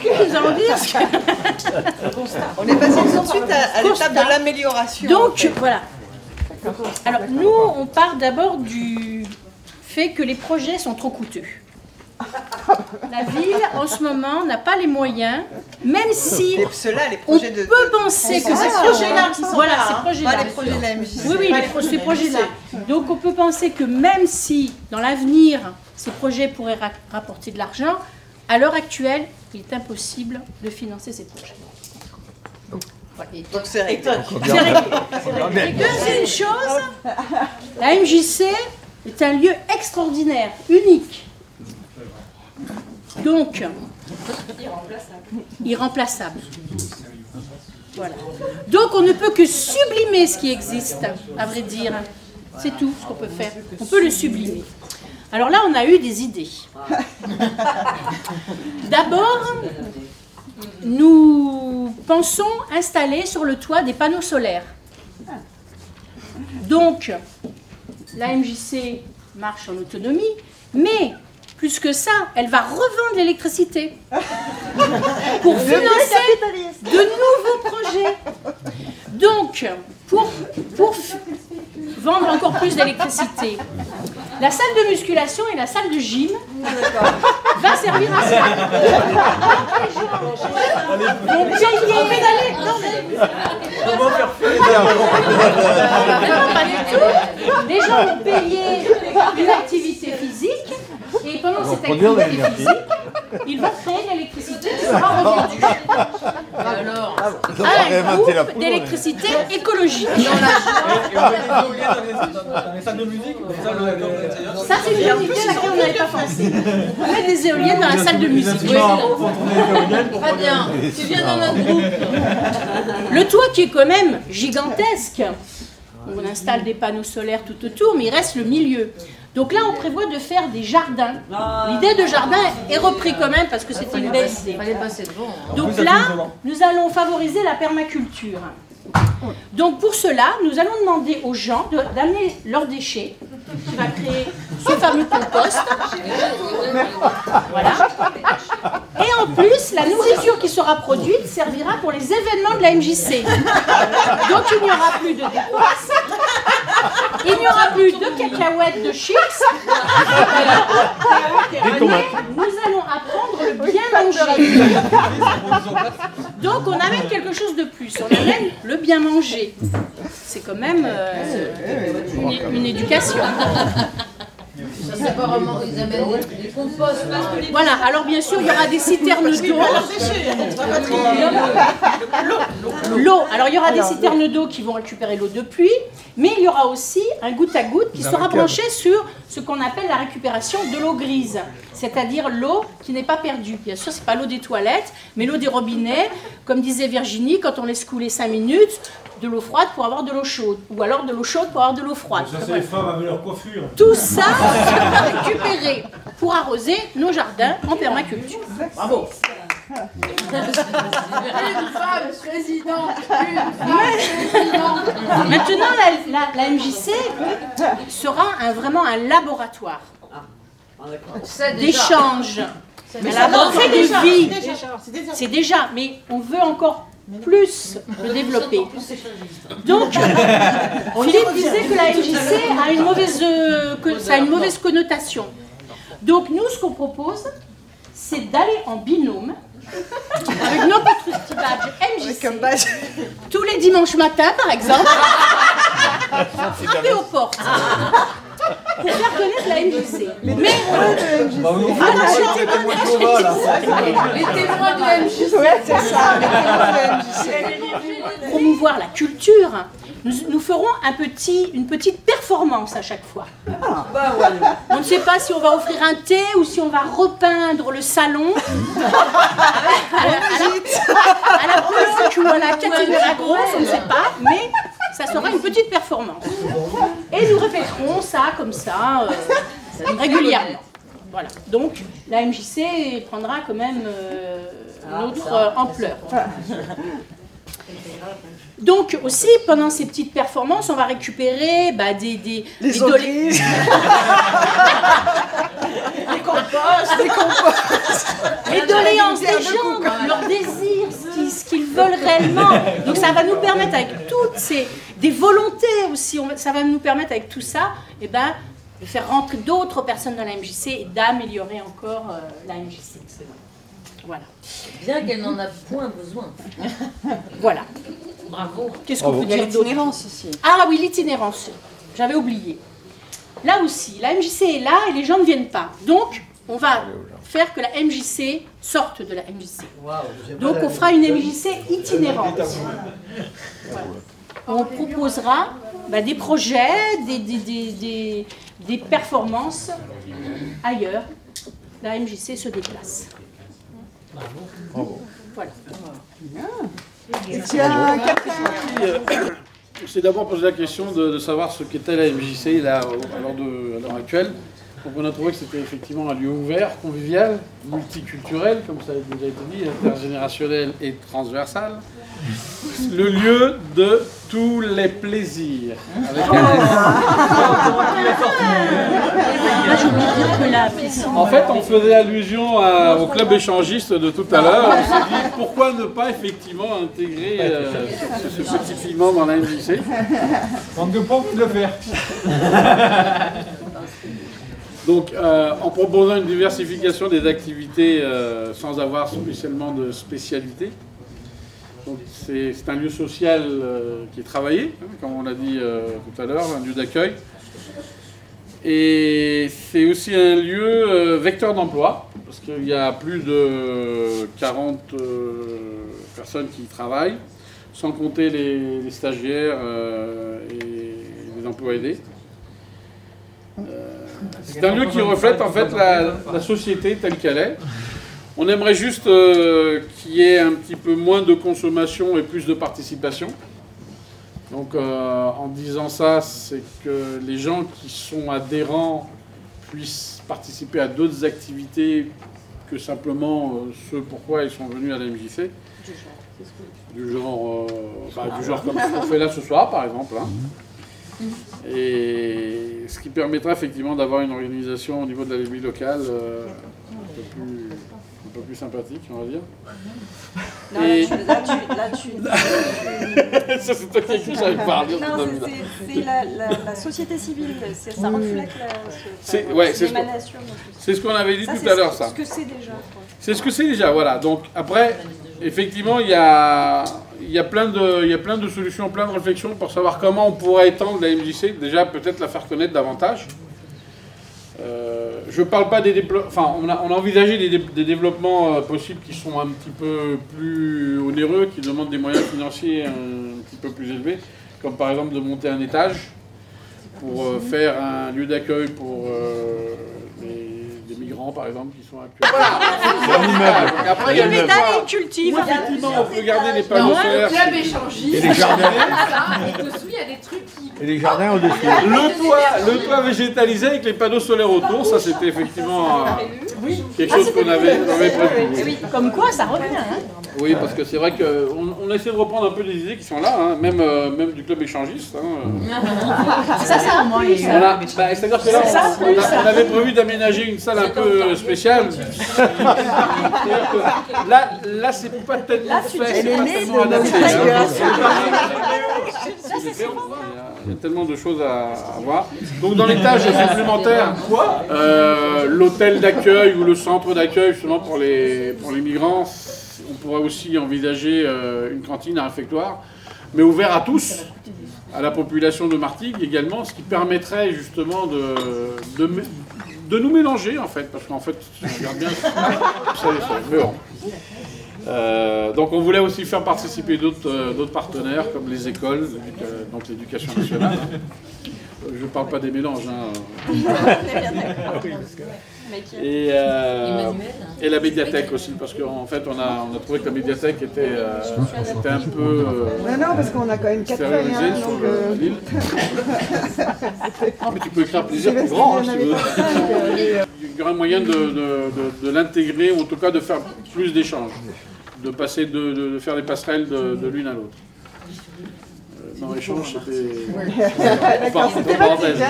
S18: nous allons dire ce que...
S10: On est passé tout de suite à l'étape de l'amélioration.
S18: Donc, voilà. Alors, nous, on part d'abord du fait que les projets sont trop coûteux. La ville, en ce moment, n'a pas les moyens, même si on peut penser que ces projets-là, voilà, ces projets-là,
S10: pas les projets de la MJC.
S18: oui, ces projets-là. Donc, on peut penser que même si, dans l'avenir, ces projets pourraient rapporter de l'argent, à l'heure actuelle, il est impossible de financer ces projets. Voilà.
S10: Donc, c'est réglé.
S18: Et deuxième chose, la MJC est un lieu extraordinaire, unique. Donc, irremplaçable. Voilà. Donc, on ne peut que sublimer ce qui existe, à vrai dire. C'est tout ce qu'on peut faire. On peut le sublimer. Alors là, on a eu des idées. D'abord, nous pensons installer sur le toit des panneaux solaires. Donc, la MJC marche en autonomie, mais plus que ça, elle va revendre l'électricité pour financer de nouveaux projets. Donc, pour vendre encore plus d'électricité, la salle de musculation et la salle de gym va servir à ça.
S17: Comment faire
S18: Non, pas du tout. Les gens vont payer une activité physique et pendant cette activité physique, ils vont créer de l'électricité qui sera revendue alors à un groupe d'électricité écologique.
S17: Dans les salles de musique.
S18: Ça, c'est une bonne idée à laquelle on n'avait pas pensé. On met des éoliennes dans la salle de musique.
S15: Très bien, tu viens dans notre groupe.
S18: Le toit qui est quand même gigantesque. On installe des panneaux solaires tout autour, mais il reste le milieu. Donc là, on prévoit de faire des jardins. L'idée de jardin est reprise quand même parce que c'était une belle idée. Donc là, nous allons favoriser la permaculture. Donc pour cela, nous allons demander aux gens d'amener leurs déchets, qui va créer ce fameux compost. Voilà. Et en plus, la nourriture qui sera produite servira pour les événements de la MJC. Donc il n'y aura plus de dépenses, il n'y aura plus de cacahuètes, de chips. Mais nous allons apprendre le bien manger. Donc on amène quelque chose de plus, on amène le bien manger. C'est quand même une éducation.
S15: C'est pas vraiment, ils amènent des composts.
S18: Voilà, alors bien sûr, il y aura des citernes d'eau. L'eau, alors il y aura des citernes d'eau qui vont récupérer l'eau de pluie, mais il y aura aussi un goutte à goutte qui sera branché sur ce qu'on appelle la récupération de l'eau grise, c'est-à-dire l'eau qui n'est pas perdue. Bien sûr, c'est pas l'eau des toilettes, mais l'eau des robinets, comme disait Virginie, quand on laisse couler 5 minutes, de l'eau froide pour avoir de l'eau chaude, ou alors de l'eau chaude pour avoir de l'eau froide.
S16: Ça, c'est les femmes avec leur coiffure.
S18: Tout ça sera récupéré pour arroser nos jardins en permaculture. Bravo.
S11: Une femme présidente.
S18: Maintenant, la MJC sera vraiment un laboratoire d'échange, un laboratoire de vie. C'est déjà, mais on veut encore plus le développer. Donc, Philippe disait que la MJC a une mauvaise connotation. Donc, nous, ce qu'on propose, c'est d'aller en binôme avec nos petits badges MJC tous les dimanches matins, par exemple, frapper aux portes pour faire connaître la MJC. Mais
S11: les témoins de la MJC.
S10: C'est ça, les témoins de la MJC.
S18: Promouvoir la culture, nous ferons une petite performance à chaque fois. On ne sait pas si on va offrir un thé ou si on va repeindre le salon à la Pologne ou à la Catégorie grosse, on ne sait pas, mais ça sera une petite performance. Et nous répéterons ça comme ça régulièrement. Voilà. Donc la MJC prendra quand même une autre ampleur. Donc aussi, pendant ces petites performances, on va récupérer des doléances. Les doléances des gens, leurs désirs, ce qu'ils veulent réellement. Donc ça va nous permettre, avec toutes des volontés aussi, ça va nous permettre avec tout ça, de faire rentrer d'autres personnes dans la MJC et d'améliorer encore la MJC. Voilà.
S15: Bien qu'elle n'en a point besoin.
S18: Voilà.
S15: Bravo.
S18: Qu'est-ce qu'on peut dire d'autre? L'itinérance aussi. Ah oui, l'itinérance. J'avais oublié. Là aussi, la MJC est là et les gens ne viennent pas. Donc, on va faire que la MJC sorte de la MJC. Donc, on fera une MJC itinérante. Voilà. On proposera des projets, des performances ailleurs. La MJC se déplace. Voilà.
S3: C'est d'abord posé la question de savoir ce qu'était la MJC à l'heure actuelle. Donc on a trouvé que c'était effectivement un lieu ouvert, convivial, multiculturel, comme ça a déjà été dit, intergénérationnel et transversal. Le lieu de tous les plaisirs. Avec En fait, on faisait allusion au club échangiste de tout à l'heure. On s'est dit, pourquoi ne pas effectivement intégrer ce petit piment dans la MJC?
S17: Manque de pompe de le faire.
S3: Donc, en proposant une diversification des activités sans avoir spécialement de spécialité. C'est un lieu social qui est travaillé, comme on l'a dit tout à l'heure, un lieu d'accueil. Et c'est aussi un lieu vecteur d'emploi, parce qu'il y a plus de 40 personnes qui y travaillent, sans compter les stagiaires et les emplois aidés. C'est un lieu qui reflète en fait la société telle qu'elle est. On aimerait juste qu'il y ait un petit peu moins de consommation et plus de participation. Donc en disant ça, c'est que les gens qui sont adhérents puissent participer à d'autres activités que simplement ce pourquoi ils sont venus à la MJC. Du genre comme ce qu'on fait là ce soir par exemple. Et ce qui permettra effectivement d'avoir une organisation au niveau de la vie locale un peu plus sympathique, on va dire.
S1: Non, et... là, tu...
S3: Ça, c'est toi qui as écrit, j'arrive pas à dire.
S1: Non, c'est la société civile, ça reflète l'émanation.
S3: C'est ce qu'on avait dit tout à l'heure, ça.
S1: C'est ce que c'est déjà.
S3: C'est ce que c'est déjà, voilà. Donc, après, effectivement, il y a plein de solutions, plein de réflexions pour savoir comment on pourrait étendre la MJC. Déjà, peut-être la faire connaître davantage. Je ne parle pas des développements... Enfin, on a envisagé des développements possibles qui sont un petit peu plus onéreux, qui demandent des moyens financiers un petit peu plus élevés, comme par exemple de monter un étage pour faire un lieu d'accueil pour des migrants, par exemple, qui sont actuellement...
S18: Voilà. Après, il y a le métal et cultive.
S3: Effectivement, on peut garder les panneaux solaires.
S11: Le club échangiste.
S3: Et les jardins.
S11: Et dessous, il y a des trucs qui...
S3: Et les jardins au-dessus. Le toit végétalisé avec les panneaux solaires autour, ça c'était effectivement quelque chose qu'on avait prévu.
S18: Comme quoi, ça revient. Hein.
S3: Oui, parce que c'est vrai qu'on essaie de reprendre un peu des idées qui sont là, hein, même du club échangiste.
S18: Ça, c'est un moyen.
S3: C'est-à-dire que là, on avait prévu d'aménager une salle un peu spéciale. Là, c'est pas tellement fait, c'est pas tellement adapté. Il y a tellement de choses à voir. Donc dans l'étage supplémentaire, l'hôtel d'accueil ou le centre d'accueil justement pour les migrants, on pourrait aussi envisager une cantine, un réfectoire, mais ouvert à tous, à la population de Martigues également, ce qui permettrait justement de nous mélanger en fait, parce qu'en fait, si on regarde bien, c'est méchant. Donc on voulait aussi faire participer d'autres partenaires comme les écoles, donc l'éducation nationale. Je ne parle pas des mélanges. Et
S16: Et la médiathèque aussi, parce qu'en fait, on a trouvé que la médiathèque était un peu...
S10: non, parce qu'on a quand même 4 feuilles.
S16: Sur l'île. Non, mais tu peux écrire plusieurs plus grands, hein, si tu veux. Il y aurait moyen de l'intégrer, ou en tout cas de faire plus d'échanges, de passer de faire les passerelles de l'une à l'autre. Dans l'échange, c'était...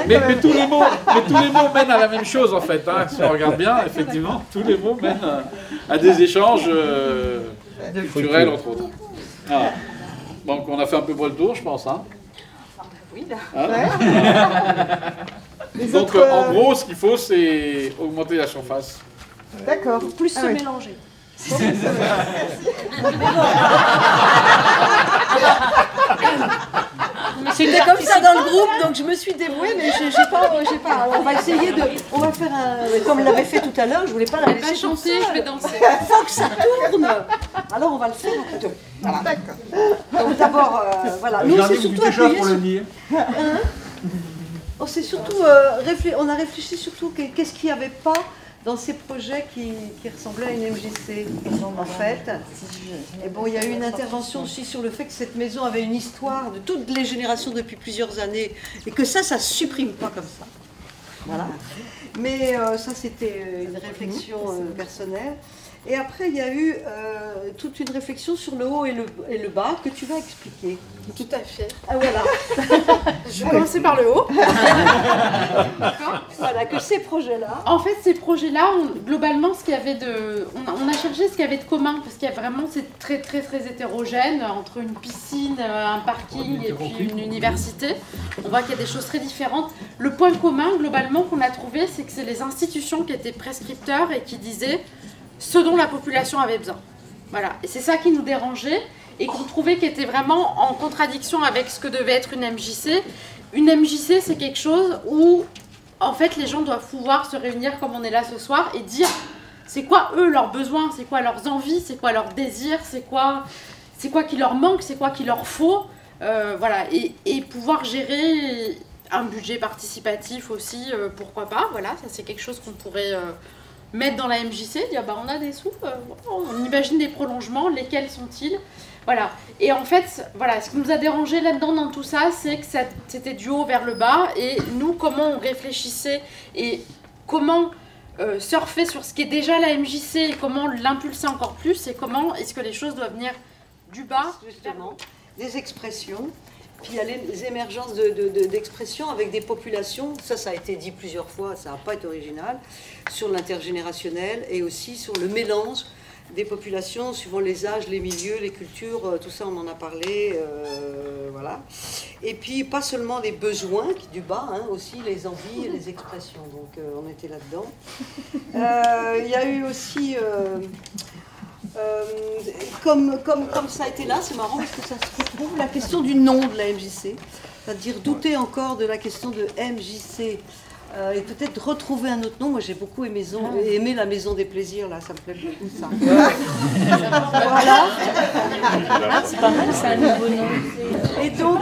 S16: Mais tous les mots mènent à la même chose, en fait. Hein. Si on regarde bien, effectivement, tous les mots mènent à des échanges culturels, entre autres. Voilà. Donc, on a fait un peu le tour, je pense. Hein.
S1: Oui, là.
S16: Hein? Donc, en gros, ce qu'il faut, c'est augmenter la surface.
S10: D'accord.
S1: Plus se mélanger.
S8: C'était comme ça dans le groupe, donc je me suis dévouée, mais j'ai pas. On va essayer de. On va faire comme on l'avait fait tout à l'heure, je voulais pas la laisser chanter,
S11: je vais danser.
S8: Il faut que ça tourne. Alors on va le faire en deux. Voilà. D'accord. Donc d'abord, voilà. Nous, c'est surtout appuyer on s'est surtout on a réfléchi surtout qu'est-ce qu'il n'y avait pas dans ces projets qui ressemblaient à une MJC, en fait. Et bon, il y a eu une intervention aussi sur le fait que cette maison avait une histoire de toutes les générations depuis plusieurs années, et que ça ne se supprime pas comme ça. Voilà. Mais ça, c'était une réflexion personnelle. Et après, il y a eu toute une réflexion sur le haut et le bas que tu vas expliquer.
S11: Tout à fait.
S8: Ah, voilà.
S11: Je vais commencer par le haut.
S8: Voilà, que ces projets-là...
S11: En fait, ces projets-là, globalement, ce qu'il y avait de... On a cherché ce qu'il y avait de commun, parce qu'il y a vraiment... C'est très, très, très hétérogène, entre une piscine, un parking et puis une université. On voit qu'il y a des choses très différentes. Le point commun, globalement, qu'on a trouvé, c'est que c'est les institutions qui étaient prescripteurs et qui disaient ce dont la population avait besoin. Voilà. Et c'est ça qui nous dérangeait et qu'on trouvait qui était vraiment en contradiction avec ce que devait être une MJC. Une MJC, c'est quelque chose où, en fait, les gens doivent pouvoir se réunir comme on est là ce soir et dire c'est quoi, eux, leurs besoins, c'est quoi leurs envies, c'est quoi leurs désirs, c'est quoi qui leur manque, c'est quoi qu'il leur faut. Voilà. Et pouvoir gérer un budget participatif aussi, pourquoi pas. Voilà, ça c'est quelque chose qu'on pourrait... mettre dans la MJC, dire bah on a des sous, on imagine des prolongements, lesquels sont-ils? Voilà. Et en fait, voilà, ce qui nous a dérangé là-dedans dans tout ça, c'est que c'était du haut vers le bas, et nous, comment on réfléchissait et comment surfer sur ce qui est déjà la MJC et comment l'impulser encore plus, et comment est-ce que les choses doivent venir du bas,
S8: justement, des expressions. Puis il y a les émergences d'expressions avec des populations, ça a été dit plusieurs fois, ça n'a pas été original, sur l'intergénérationnel et aussi sur le mélange des populations suivant les âges, les milieux, les cultures, tout ça on en a parlé, voilà. Et puis pas seulement les besoins du bas, hein, aussi les envies et les expressions, donc on était là-dedans. Il y a eu aussi... comme ça a été là, c'est marrant parce que ça se retrouve la question du nom de la MJC, c'est-à-dire douter encore de la question de MJC et peut-être retrouver un autre nom. Moi j'ai beaucoup aimé la Maison des Plaisirs, là, ça me plaît beaucoup ça. Voilà.
S18: C'est pas mal, c'est un nouveau nom.
S8: Et donc,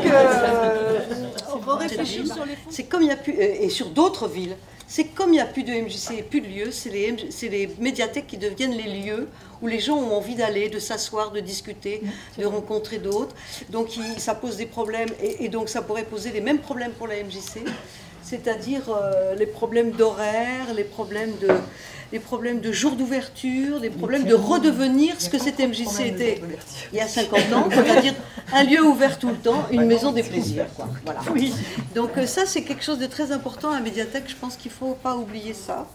S8: on va réfléchir sur les fonds. C'est comme il n'y a plus, et sur d'autres villes, c'est comme il n'y a plus de MJC et plus de lieux, c'est les médiathèques qui deviennent les lieux où les gens ont envie d'aller, de s'asseoir, de discuter, de rencontrer d'autres. Donc ça pose des problèmes, et donc ça pourrait poser les mêmes problèmes pour la MJC, c'est-à-dire les problèmes d'horaire, les problèmes de jours d'ouverture, les problèmes de redevenir ce que cette MJC était il y a 50 ans, c'est-à-dire un lieu ouvert tout le temps, une maison des plaisirs. Quoi. Voilà. Oui. Donc ça, c'est quelque chose de très important à la médiathèque, je pense qu'il ne faut pas oublier ça.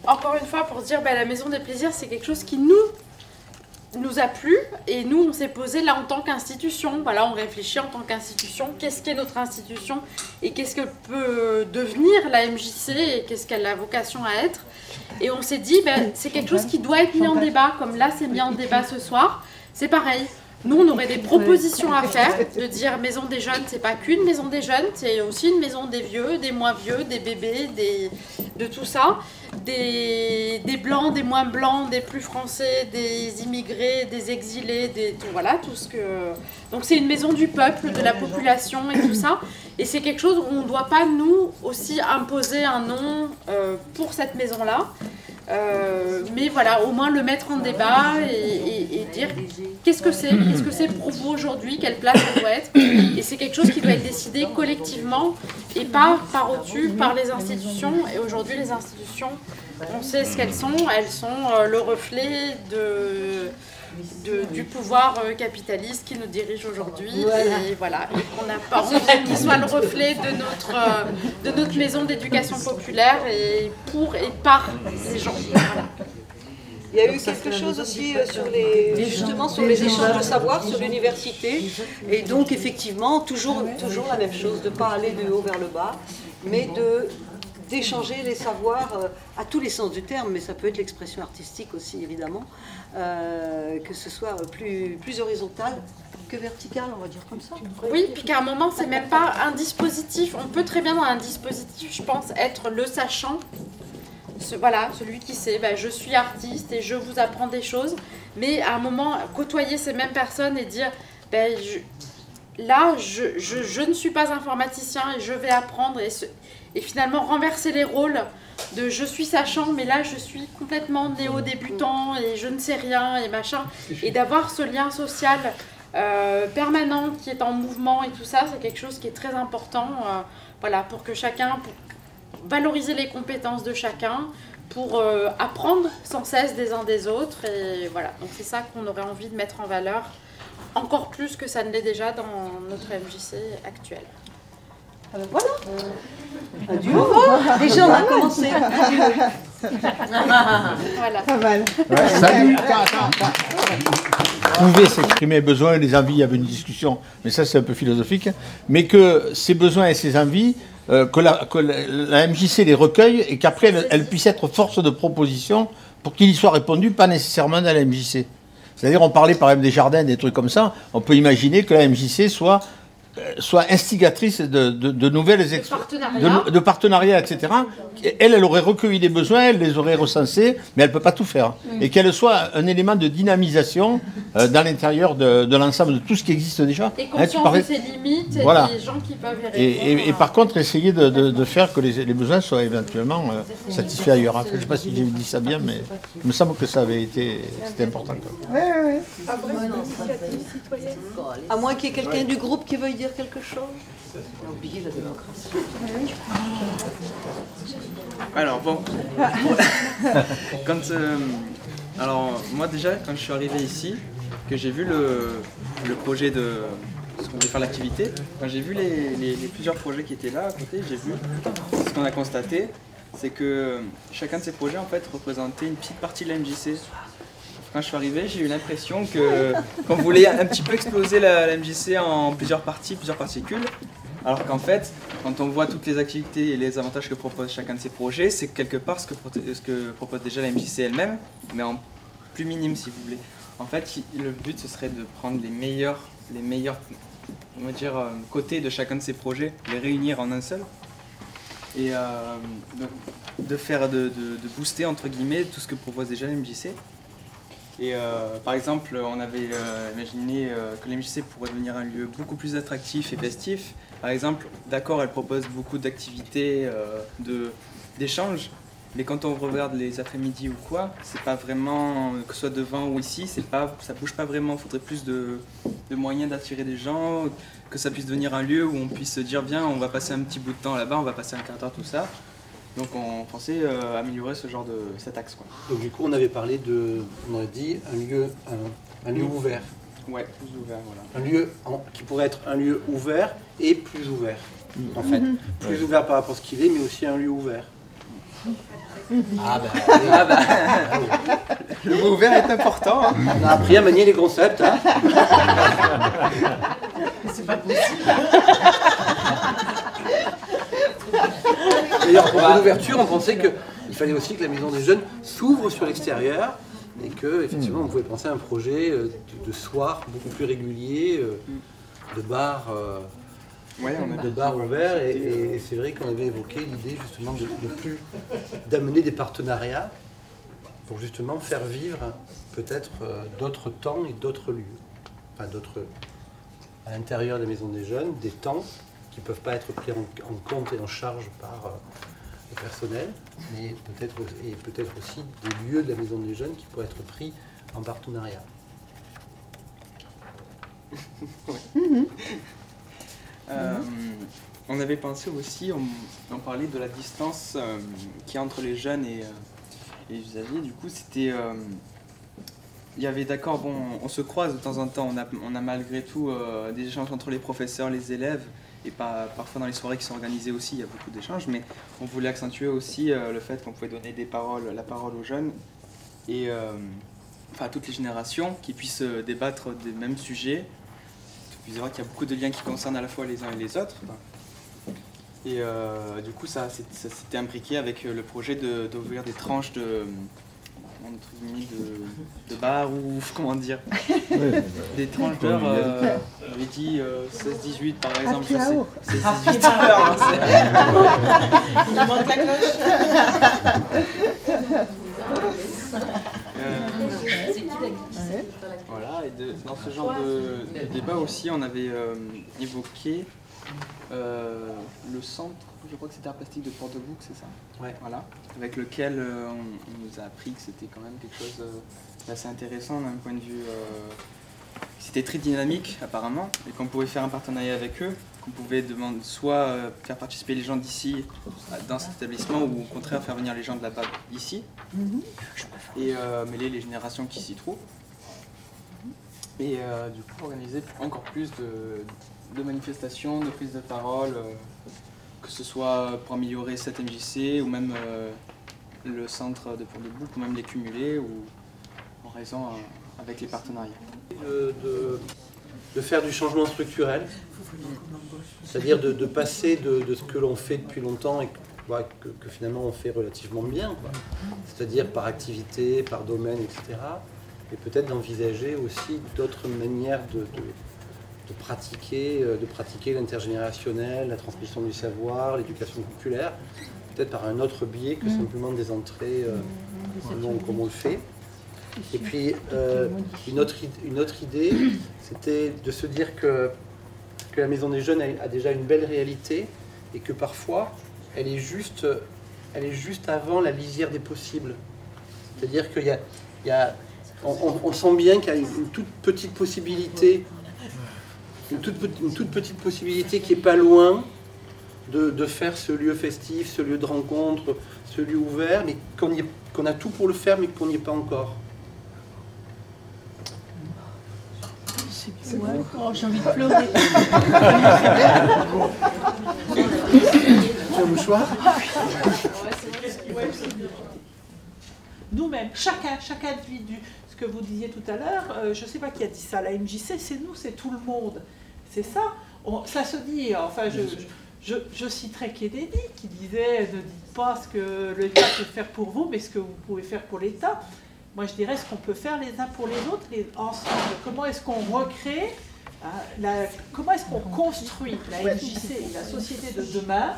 S11: Encore une fois, pour se dire, la Maison des Plaisirs, c'est quelque chose qui nous a plu, et nous, on s'est posé là en tant qu'institution. Voilà, on réfléchit en tant qu'institution, qu'est-ce qu'est notre institution, et qu'est-ce que peut devenir la MJC, et qu'est-ce qu'elle a vocation à être. Et on s'est dit, c'est quelque chose qui doit être mis en débat, comme là, c'est mis en débat ce soir. C'est pareil. Nous, on aurait des propositions à faire, de dire maison des jeunes, c'est pas qu'une maison des jeunes, c'est aussi une maison des vieux, des moins vieux, des bébés, de tout ça, des blancs, des moins blancs, des plus français, des immigrés, des exilés, voilà, tout ce que... Donc c'est une maison du peuple, de la population et tout ça, et c'est quelque chose où on ne doit pas, nous, aussi imposer un nom pour cette maison-là. Mais voilà, au moins le mettre en débat et dire qu'est-ce que c'est pour vous aujourd'hui, quelle place ça doit être. Et c'est quelque chose qui doit être décidé collectivement et pas par au-dessus, par les institutions. Et aujourd'hui, les institutions, on sait ce qu'elles sont le reflet du pouvoir capitaliste qui nous dirige aujourd'hui. Et voilà, et qu'on n'a pas envie qu'il soit le reflet de notre maison d'éducation populaire et pour et par les gens. Voilà.
S8: Il y a eu quelque chose aussi justement sur les échanges de savoir sur l'université. Et donc effectivement, toujours la même chose, de ne pas aller de haut vers le bas, mais d'échanger les savoirs à tous les sens du terme, mais ça peut être l'expression artistique aussi évidemment, que ce soit plus horizontal que vertical, on va dire comme ça.
S11: Oui, puis qu'à un moment, c'est même pas un dispositif. On peut très bien dans un dispositif, je pense, être le sachant. Voilà, celui qui sait, je suis artiste et je vous apprends des choses, mais à un moment, côtoyer ces mêmes personnes et dire, je ne suis pas informaticien et je vais apprendre, et finalement renverser les rôles de je suis sachant, mais là je suis complètement néo-débutant et je ne sais rien et machin, et d'avoir ce lien social permanent qui est en mouvement et tout ça, c'est quelque chose qui est très important, voilà, pour que chacun... valoriser les compétences de chacun pour apprendre sans cesse des uns des autres. Et voilà, donc c'est ça qu'on aurait envie de mettre en valeur, encore plus que ça ne l'est déjà dans notre MJC actuel.
S8: Voilà. Un duo. Déjà, on a commencé.
S11: Voilà.
S10: Pas mal.
S3: Salut. Pouvez s'exprimer besoins et les envies, il y avait une discussion, mais ça c'est un peu philosophique, mais que ces besoins et ces envies, que la MJC les recueille et qu'après elle puisse être force de proposition pour qu'il y soit répondu, pas nécessairement dans la MJC. C'est-à-dire, on parlait par exemple des jardins, des trucs comme ça, on peut imaginer que la MJC soit instigatrice de nouvelles de partenariats, etc. Elle aurait recueilli des besoins, elle les aurait recensés, mais elle ne peut pas tout faire. Et qu'elle soit un élément de dynamisation dans l'intérieur de l'ensemble de tout ce qui existe déjà.
S11: Et conscience de ses limites et
S3: voilà.
S11: des gens qui peuvent y répondre.
S3: Et par contre, essayer de faire que les besoins soient éventuellement satisfaits ailleurs. Après, je ne sais pas si j'ai dit ça bien, mais il me semble que ça avait été... C'était important.
S10: Oui.
S8: À moins qu'il y ait quelqu'un du groupe qui veuille dire quelque chose. On a oublié la démocratie.
S12: Alors bon, alors moi déjà quand je suis arrivé ici, que j'ai vu le projet de ce qu'on voulait faire l'activité, quand j'ai vu les plusieurs projets qui étaient là à côté, j'ai vu ce qu'on a constaté, c'est que chacun de ces projets en fait représentait une petite partie de la MJC. Quand je suis arrivé, j'ai eu l'impression qu'on voulait un petit peu exploser la MJC en plusieurs parties, plusieurs particules. Alors qu'en fait, quand on voit toutes les activités et les avantages que propose chacun de ces projets, c'est quelque part ce que propose déjà la MJC elle-même, mais en plus minime si vous voulez. En fait, le but ce serait de prendre les meilleurs on va dire, côtés de chacun de ces projets, les réunir en un seul, et de booster entre guillemets tout ce que propose déjà la MJC. Et par exemple, on avait imaginé que la MJC pourrait devenir un lieu beaucoup plus attractif et festif. Par exemple, d'accord, elle propose beaucoup d'activités, d'échanges, mais quand on regarde les après-midi ou quoi, c'est pas vraiment, que ce soit devant ou ici, ça bouge pas vraiment. Il faudrait plus de moyens d'attirer des gens, que ça puisse devenir un lieu où on puisse se dire, viens, on va passer un petit bout de temps là-bas, on va passer un quart d'heure, tout ça. Donc on pensait améliorer cet axe, quoi.
S7: Donc du coup on avait parlé on a dit un lieu ouvert.
S12: Ouais, plus ouvert, voilà.
S7: Un lieu qui pourrait être un lieu ouvert et plus ouvert, en fait. Plus ouvert par rapport à ce qu'il est, mais aussi un lieu ouvert.
S12: Ah bah, le mot ouvert est important. Hein.
S7: On a appris à manier les concepts. Hein.
S10: C'est pas possible.
S7: D'ailleurs, pour l'ouverture, on pensait qu'il fallait aussi que la maison des jeunes s'ouvre sur l'extérieur et qu'effectivement, on pouvait penser à un projet de soir beaucoup plus régulier, de bar. De bar ouvert, et c'est vrai qu'on avait évoqué l'idée justement d'amener des partenariats pour justement faire vivre peut-être d'autres temps et d'autres lieux, enfin à l'intérieur des maisons des jeunes, des temps qui ne peuvent pas être pris en compte et en charge par au personnel, mais peut-être aussi des lieux de la Maison des Jeunes qui pourraient être pris en partenariat.
S12: On avait pensé aussi, on parlait de la distance qu'il y a entre les jeunes et les usagers. Du coup, c'était, il y avait d'accord, bon, on se croise de temps en temps, on a malgré tout des échanges entre les professeurs, les élèves, et parfois dans les soirées qui sont organisées aussi, il y a beaucoup d'échanges, mais on voulait accentuer aussi le fait qu'on pouvait donner la parole aux jeunes et enfin à toutes les générations qui puissent débattre des mêmes sujets. Vous verrez qu'il y a beaucoup de liens qui concernent à la fois les uns et les autres. Et du coup, ça s'était imbriqué avec le projet d'ouvrir des tranches de bar ou comment dire, des tranches d'heures, j'avais dit 16-18 par exemple, c'est 18 heures.
S2: Il manque la cloche.
S12: Voilà, et dans ce genre de débat aussi, on avait évoqué le centre, je crois que c'était Art Plastique de Port-de-Bouc, c'est ça?
S7: Ouais.
S12: Voilà, avec lequel on nous a appris que c'était quand même quelque chose d'assez intéressant d'un point de vue... c'était très dynamique apparemment, et qu'on pouvait faire un partenariat avec eux, qu'on pouvait soit faire participer les gens d'ici dans cet établissement, ou au contraire faire venir les gens de là-bas ici, et mêler les générations qui s'y trouvent. Et du coup organiser encore plus de manifestations, de prises de parole, que ce soit pour améliorer cette MJC ou même le centre de Port-de-Bouc, ou même les cumuler, ou en raison avec les partenariats.
S7: De faire du changement structurel, c'est-à-dire de passer de ce que l'on fait depuis longtemps et que finalement on fait relativement bien, c'est-à-dire par activité, par domaine, etc. Et peut-être d'envisager aussi d'autres manières de pratiquer l'intergénérationnel, la transmission du savoir, l'éducation populaire, peut-être par un autre biais que simplement des entrées comme on le fait. Et puis une autre idée, c'était de se dire que la Maison des Jeunes a déjà une belle réalité et que parfois elle est juste avant la lisière des possibles. C'est-à-dire on sent bien qu'il y a une toute petite possibilité, une toute petite possibilité qui n'est pas loin de faire ce lieu festif, ce lieu de rencontre, ce lieu ouvert, mais qu'on a tout pour le faire, mais qu'on n'y est pas encore.
S18: C'est bon. Oh, j'ai envie de pleurer.
S7: Tu as un mouchoir?
S2: Nous-mêmes, chaque individu, ce que vous disiez tout à l'heure, je ne sais pas qui a dit ça, la MJC, c'est nous, c'est tout le monde. C'est ça. Ça se dit, enfin, je citerai Kennedy qui disait, ne dites pas ce que l'État peut faire pour vous, mais ce que vous pouvez faire pour l'État. Moi, je dirais ce qu'on peut faire les uns pour les autres, ensemble. Comment est-ce qu'on recrée, comment est-ce qu'on construit la MJC, la société de demain,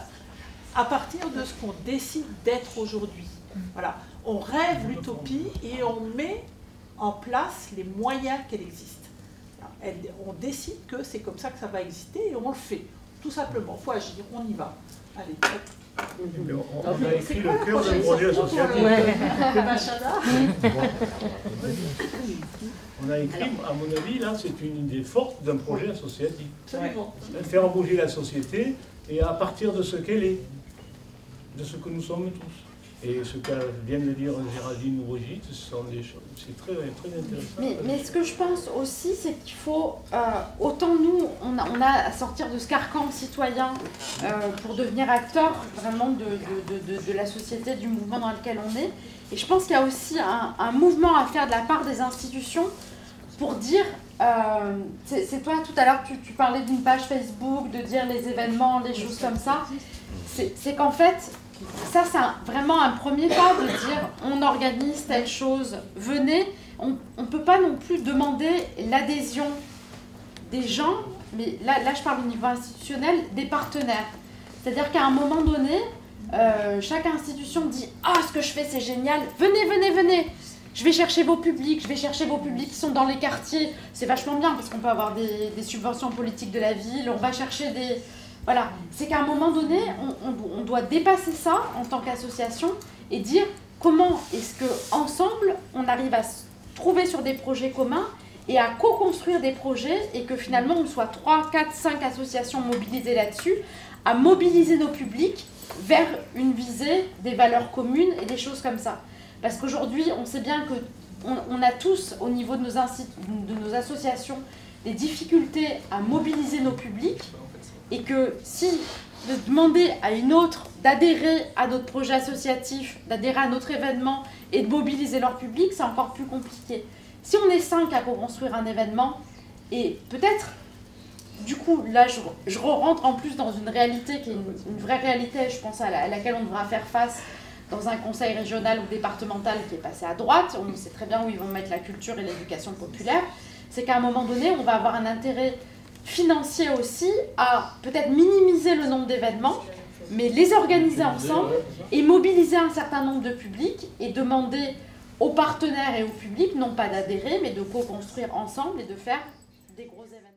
S2: à partir de ce qu'on décide d'être aujourd'hui. Voilà. On rêve l'utopie et on met en place les moyens qu'elle existe. On décide que c'est comme ça que ça va exister et on le fait. Tout simplement, il faut agir, on y va. Allez,
S3: on a écrit le cœur d'un projet associatif. On a écrit, à mon avis, là, c'est une idée forte d'un projet associatif. Faire bouger la société et à partir de ce qu'elle est, de ce que nous sommes tous. Et ce que vient de dire Géraldine ou Brigitte, ce sont des choses, c'est très, très intéressant.
S11: Mais ce que je pense aussi, c'est qu'il faut, autant nous, on a à sortir de ce carcan citoyen pour devenir acteur vraiment de la société, du mouvement dans lequel on est. Et je pense qu'il y a aussi un mouvement à faire de la part des institutions pour dire, c'est toi tout à l'heure, tu parlais d'une page Facebook, de dire les événements, les choses comme ça. C'est qu'en fait, ça, c'est vraiment un premier pas de dire on organise telle chose, venez. On ne peut pas non plus demander l'adhésion des gens, mais là je parle au niveau institutionnel, des partenaires. C'est-à-dire qu'à un moment donné, chaque institution dit « Ah, ce que je fais, c'est génial, venez, venez, venez !» Je vais chercher vos publics, qui sont dans les quartiers. C'est vachement bien parce qu'on peut avoir des subventions politiques de la ville, on va chercher Voilà, c'est qu'à un moment donné, on doit dépasser ça en tant qu'association et dire comment est-ce qu'ensemble, on arrive à se trouver sur des projets communs et à co-construire des projets et que finalement on soit 3, 4, 5 associations mobilisées là-dessus, à mobiliser nos publics vers une visée des valeurs communes et des choses comme ça. Parce qu'aujourd'hui, on sait bien qu'on a tous, au niveau de nos associations, des difficultés à mobiliser nos publics et que si de demander à une autre d'adhérer à notre projet associatif, d'adhérer à notre événement et de mobiliser leur public, c'est encore plus compliqué. Si on est 5 à co-construire un événement, et peut-être, du coup, là je rentre en plus dans une réalité qui est une vraie réalité, je pense à laquelle on devra faire face dans un conseil régional ou départemental qui est passé à droite, on sait très bien où ils vont mettre la culture et l'éducation populaire, c'est qu'à un moment donné, on va avoir un intérêt financier aussi à peut-être minimiser le nombre d'événements, mais les organiser ensemble et mobiliser un certain nombre de publics et demander aux partenaires et au public non pas d'adhérer, mais de co-construire ensemble et de faire des gros événements.